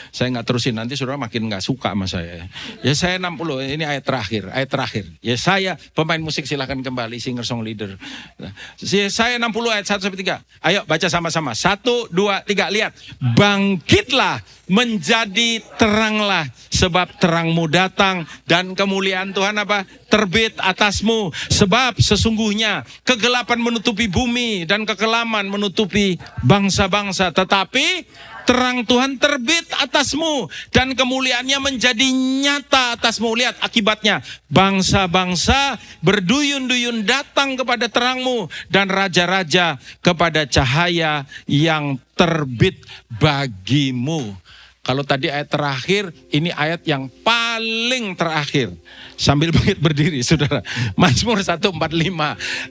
Saya nggak terusin, nanti saudara makin nggak suka sama saya. Ya saya 60, ini ayat terakhir. Ya saya, pemain musik silahkan kembali, singer song leader. Saya 60 ayat 1-3. Ayo baca sama-sama. 1, 2, 3, lihat. Bangkitlah, menjadi teranglah, sebab terangmu datang dan kemuliaan Tuhan apa? Terbit atasmu. Sebab sesungguhnya kegelapan menutupi bumi dan kekelaman menutupi bangsa-bangsa. Tetapi Terang Tuhan terbit atasmu dan kemuliaannya menjadi nyata atasmu. Lihat akibatnya. Bangsa-bangsa berduyun-duyun datang kepada terangmu dan raja-raja kepada cahaya yang terbit bagimu. Kalau tadi ayat terakhir, ini ayat yang paling terakhir. Sambil berdiri, saudara. Mazmur 145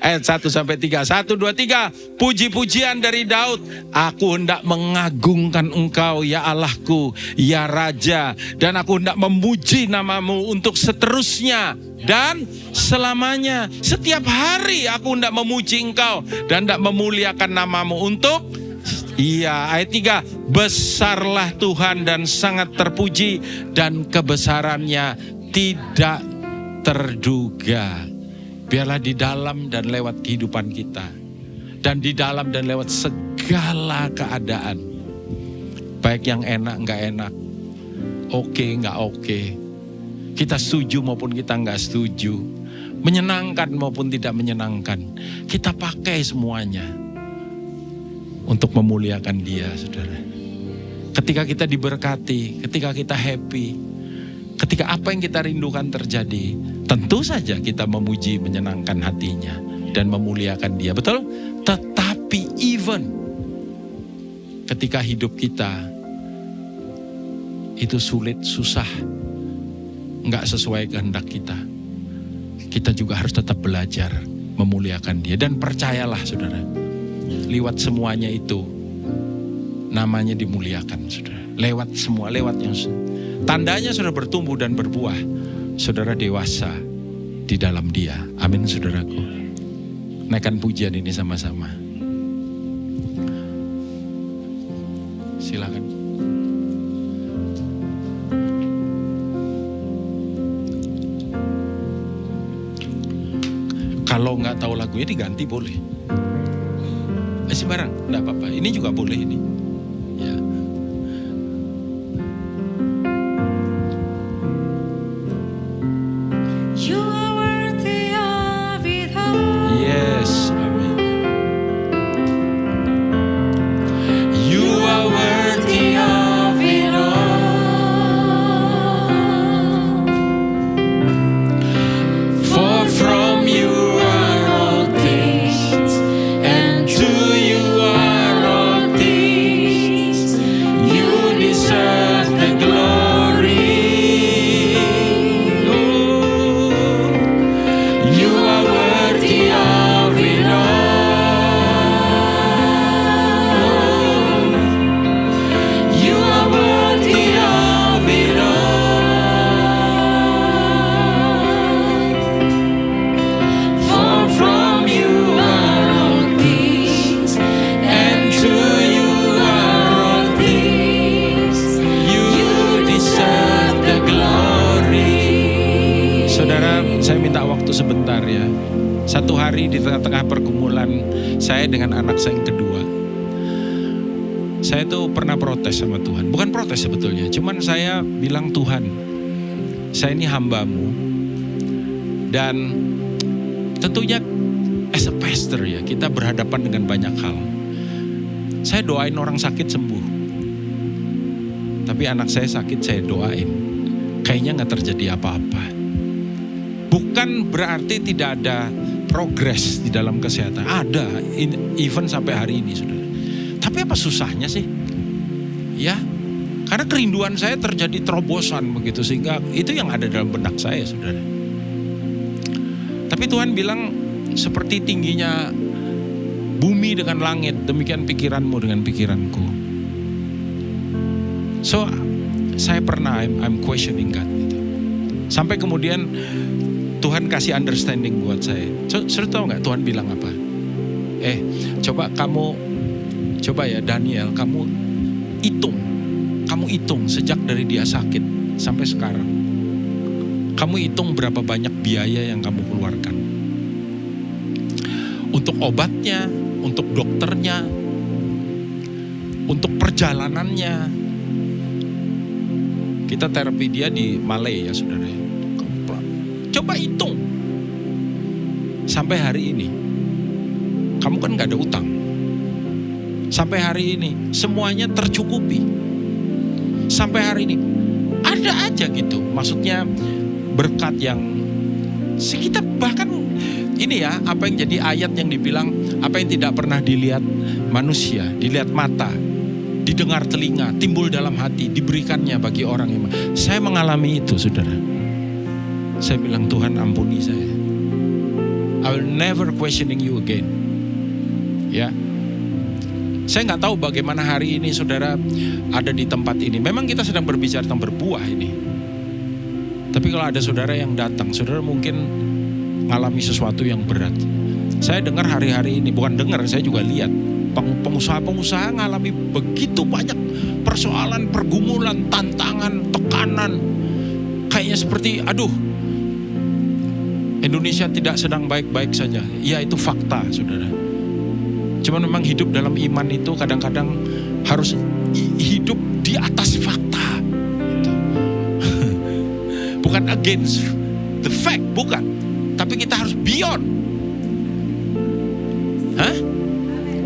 ayat 1-3. 1, 2, 3. Puji-pujian dari Daud. Aku hendak mengagungkan Engkau, ya Allahku, ya Raja. Dan aku hendak memuji namamu untuk seterusnya dan selamanya. Setiap hari aku hendak memuji Engkau dan hendak memuliakan namamu untuk... Iya, ayat 3, besarlah Tuhan dan sangat terpuji dan kebesarannya tidak terduga. Biarlah di dalam dan lewat kehidupan kita dan di dalam dan lewat segala keadaan, baik yang enak nggak enak, oke nggak oke, kita setuju maupun kita nggak setuju, menyenangkan maupun tidak menyenangkan, kita pakai semuanya untuk memuliakan Dia, saudara. Ketika kita diberkati, ketika kita happy, ketika apa yang kita rindukan terjadi, tentu saja kita memuji, menyenangkan hatinya, dan memuliakan Dia, betul? Tetapi even ketika hidup kita itu sulit, susah, nggak sesuai kehendak kita, kita juga harus tetap belajar memuliakan Dia. Dan percayalah, saudara, lewat semuanya itu namanya dimuliakan, saudara. Lewat semua, lewat yang tandanya sudah bertumbuh dan berbuah, saudara dewasa di dalam Dia. Amin, saudaraku. Naikkan pujian ini sama-sama. Silakan. Kalau nggak tahu lagunya diganti boleh. Sembarang, enggak apa-apa. Ini juga boleh ini. Ya. You are worthy of it all. Yes, amin. You are worthy of it all. For from you are all things, and to you are all things. You deserve the glory. Oh, you are worthy of it all. You are worthy of it all. For from you are all things, and to you are all things. You deserve the glory. Saudara, saya minta waktu sebentar ya. Satu hari di tengah-tengah pergumulan saya dengan anak saya yang kedua, saya tuh pernah protes sama Tuhan. Bukan protes sebetulnya, cuman saya bilang, Tuhan, saya ini hamba-Mu. Dan tentunya as a pastor ya, kita berhadapan dengan banyak hal. Saya doain orang sakit sembuh, tapi anak saya sakit saya doain, kayaknya gak terjadi apa-apa. Bukan berarti tidak ada progres di dalam kesehatan. Ada, even sampai hari ini, saudara. Tapi apa susahnya sih? Ya, karena kerinduan saya terjadi terobosan begitu, sehingga itu yang ada dalam benak saya, saudara. Tapi Tuhan bilang, seperti tingginya bumi dengan langit, demikian pikiranmu dengan pikiranku. So, saya pernah, I'm questioning God. Gitu. Sampai kemudian Tuhan kasih understanding buat saya. Sudah tahu gak Tuhan bilang apa? Coba ya Daniel, kamu hitung sejak dari dia sakit sampai sekarang. Kamu hitung berapa banyak biaya yang kamu keluarkan. Untuk obatnya, untuk dokternya, untuk perjalanannya. Kita terapi dia di Malay ya, saudara. Coba hitung. Sampai hari ini, kamu kan gak ada utang. Sampai hari ini semuanya tercukupi. Sampai hari ini ada aja gitu. Maksudnya berkat yang kita bahkan ini ya, apa yang jadi ayat yang dibilang apa yang tidak pernah dilihat manusia, dilihat mata, didengar telinga, timbul dalam hati, diberikannya bagi orang yang... Saya mengalami itu, saudara. Saya bilang, Tuhan ampuni saya. I will never questioning you again. Ya, saya nggak tahu bagaimana hari ini saudara ada di tempat ini. Memang kita sedang berbicara tentang berbuah ini. Tapi kalau ada saudara yang datang, saudara mungkin mengalami sesuatu yang berat. Saya dengar hari-hari ini, bukan dengar, saya juga lihat pengusaha-pengusaha mengalami begitu banyak persoalan, pergumulan, tantangan, tekanan. Kayaknya seperti, aduh, Indonesia tidak sedang baik-baik saja. Ya, itu fakta, saudara. Cuman memang hidup dalam iman itu kadang-kadang harus hidup di atas fakta. Bukan against the fact, bukan. Tapi kita harus beyond.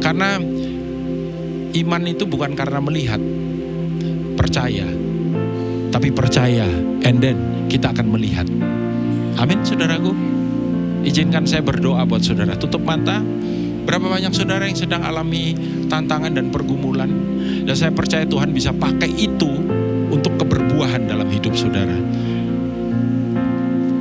Karena iman itu bukan karena melihat, percaya. Tapi percaya, and then kita akan melihat. Amin, saudaraku. Izinkan saya berdoa buat saudara. Tutup mata. Berapa banyak saudara yang sedang alami tantangan dan pergumulan. Dan saya percaya Tuhan bisa pakai itu untuk keberbuahan dalam hidup saudara.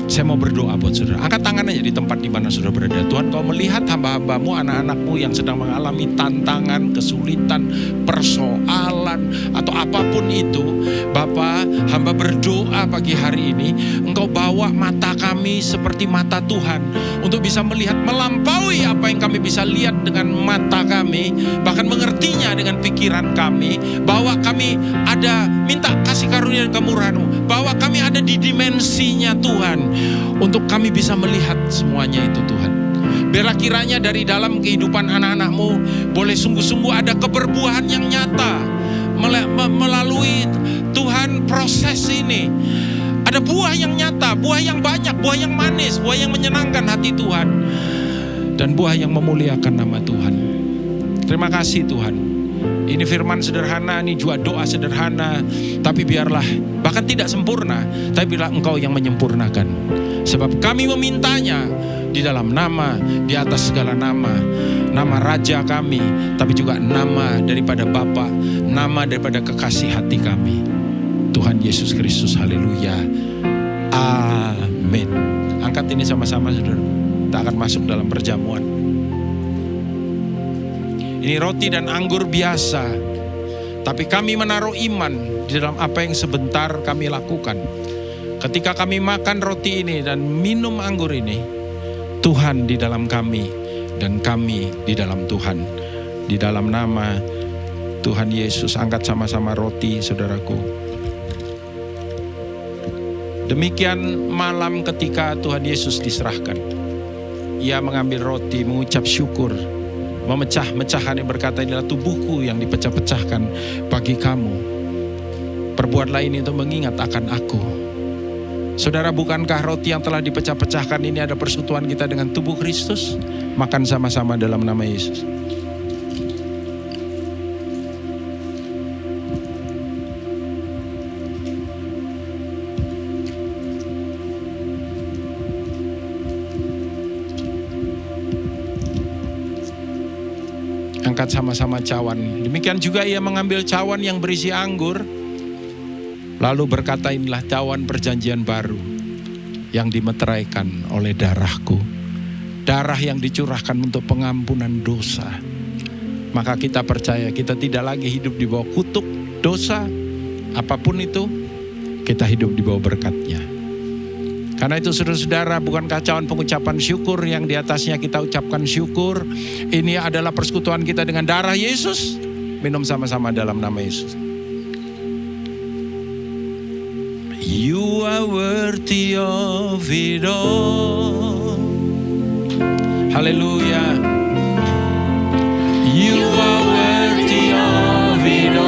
Saya mau berdoa buat saudara. Angkat tangan aja di tempat di mana saudara berada. Tuhan, Kau melihat hamba-hambamu, anak-anakmu yang sedang mengalami tantangan, kesulitan, persoalan, atau apapun itu. Bapa, hamba berdoa pagi hari ini, Engkau bawa mata kami seperti mata Tuhan, untuk bisa melihat melampaui apa yang kami bisa lihat dengan mata kami, bahkan mengertinya dengan pikiran kami, bahwa kami ada, minta kasih karunia dan kemurahan-Mu, bahwa kami ada di dimensinya Tuhan, untuk kami bisa melihat semuanya itu Tuhan. Biarlah kiranya dari dalam kehidupan anak-anak-Mu boleh sungguh-sungguh ada keberbuahan yang nyata melalui Tuhan proses ini. Ada buah yang nyata, buah yang banyak, buah yang manis, buah yang menyenangkan hati Tuhan, dan buah yang memuliakan nama Tuhan. Terima kasih Tuhan. Ini firman sederhana, ini juga doa sederhana, tapi biarlah bahkan tidak sempurna, tapi biarlah Engkau yang menyempurnakan. Sebab kami memintanya di dalam nama, di atas segala nama, nama Raja kami, tapi juga nama daripada Bapa, nama daripada kekasih hati kami, Tuhan Yesus Kristus. Haleluya. Amin. Angkat ini sama-sama saudara. Kita akan masuk dalam perjamuan. Ini roti dan anggur biasa, tapi kami menaruh iman di dalam apa yang sebentar kami lakukan. Ketika kami makan roti ini dan minum anggur ini, Tuhan di dalam kami dan kami di dalam Tuhan. Di dalam nama Tuhan Yesus, angkat sama-sama roti saudaraku. Demikian malam ketika Tuhan Yesus diserahkan. Ia mengambil roti, mengucap syukur, memecah-mecahkan, yang berkata, inilah tubuhku yang dipecah-pecahkan bagi kamu. Perbuatlah ini untuk mengingat akan aku. Saudara, bukankah roti yang telah dipecah-pecahkan ini ada persekutuan kita dengan tubuh Kristus? Makan sama-sama dalam nama Yesus. Angkat sama-sama cawan. Demikian juga ia mengambil cawan yang berisi anggur, lalu berkata, inilah cawan perjanjian baru yang dimeteraikan oleh darahku. Darah yang dicurahkan untuk pengampunan dosa. Maka kita percaya kita tidak lagi hidup di bawah kutuk dosa, apapun itu, kita hidup di bawah berkat-Nya. Karena itu saudara-saudara, bukankah cawan pengucapan syukur yang di atasnya kita ucapkan syukur, ini adalah persekutuan kita dengan darah Yesus. Minum sama-sama dalam nama Yesus. You are worthy of it all. Haleluya. You are worthy of it all.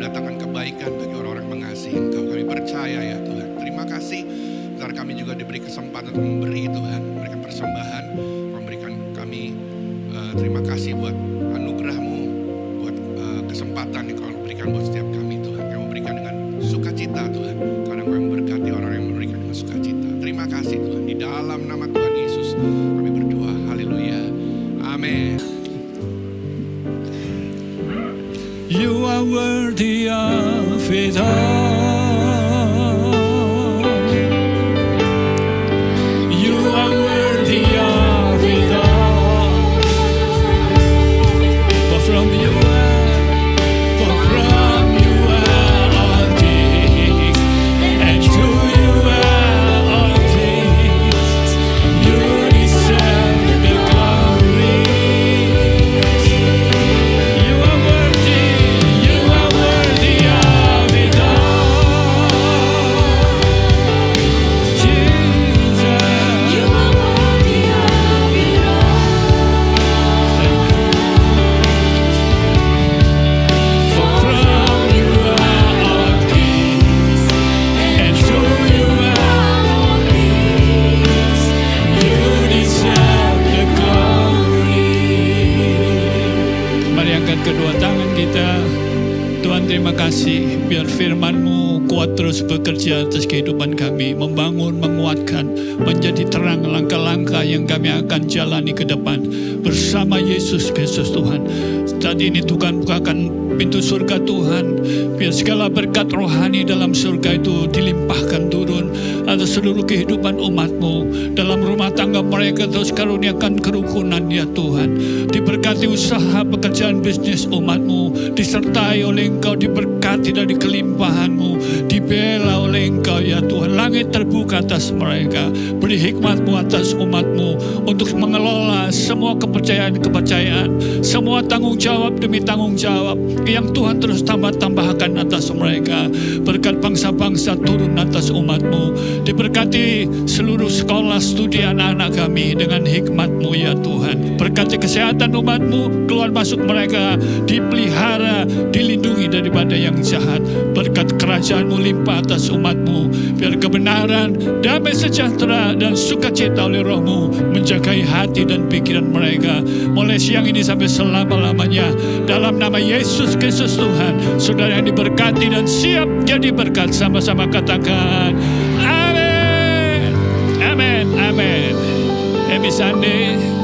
mendatangkan kebaikan bagi orang-orang mengasihi Engkau. Kami percaya ya Tuhan. Terima kasih. Ntar kami juga diberi kesempatan untuk memberi Tuhan, memberikan persembahan, memberikan kami. Terima kasih buat anugerah-Mu, buat kesempatan yang Kau berikan buat setiap kami Tuhan. Kami memberikan dengan sukacita Tuhan, karena Kau yang memberkati orang yang memberikan dengan sukacita. Terima kasih Tuhan. Di dalam nama Tuhan Yesus kami berdoa. Haleluya. Amin. You are worthy of it all. You are worthy of it all. For from you are all things, and to you are all things. You deserve the glory. You are worthy. You are worthy of it all, Jesus. You are worthy of it all. For from you are all things, and to you are all things. You deserve the glory. Mari angkat kedua tangan kita. Tuhan, terima kasih biar firman-Mu kuat terus bekerja atas kehidupan kami, membangun, menguatkan, menjadi terang langkah-langkah yang kami akan jalani ke depan bersama Yesus Kristus Tuhan. Saat ini Tuhan bukakan pintu surga Tuhan, biar segala berkat rohani dalam surga itu dilimpahkan turun atas seluruh kehidupan umat-Mu. Dalam rumah tangga mereka terus karuniakan kerukunan ya Tuhan. Diberkati usaha pekerjaan bisnis umat-Mu, disertai oleh Engkau, diberkati dari kelimpahan-Mu, dibela oleh Engkau ya Tuhan. Langit terbuka atas mereka, beri hikmat-Mu atas umat-Mu untuk mengelola semua kepercayaan-kepercayaan, semua tanggung jawab demi tanggung jawab yang Tuhan terus tambahkan atas mereka. Berkat bangsa-bangsa turun atas umat-Mu, diberkati seluruh sekolah studi anak-anak kami dengan hikmat-Mu ya Tuhan. Berkati kesehatan umat-Mu, keluar masuk mereka dipelihara, dilindungi daripada yang jahat. Berkat kerajaan-Mu limpah atas umat-Mu, biar kebenaran, damai sejahtera dan sukacita oleh Roh-Mu menjagai hati dan pikiran mereka mulai siang ini sampai selama-lamanya. Dalam nama Yesus Kristus Tuhan, saudara yang diberkati dan siap jadi berkat, sama-sama katakan amin, amin, amin. Happy Sunday.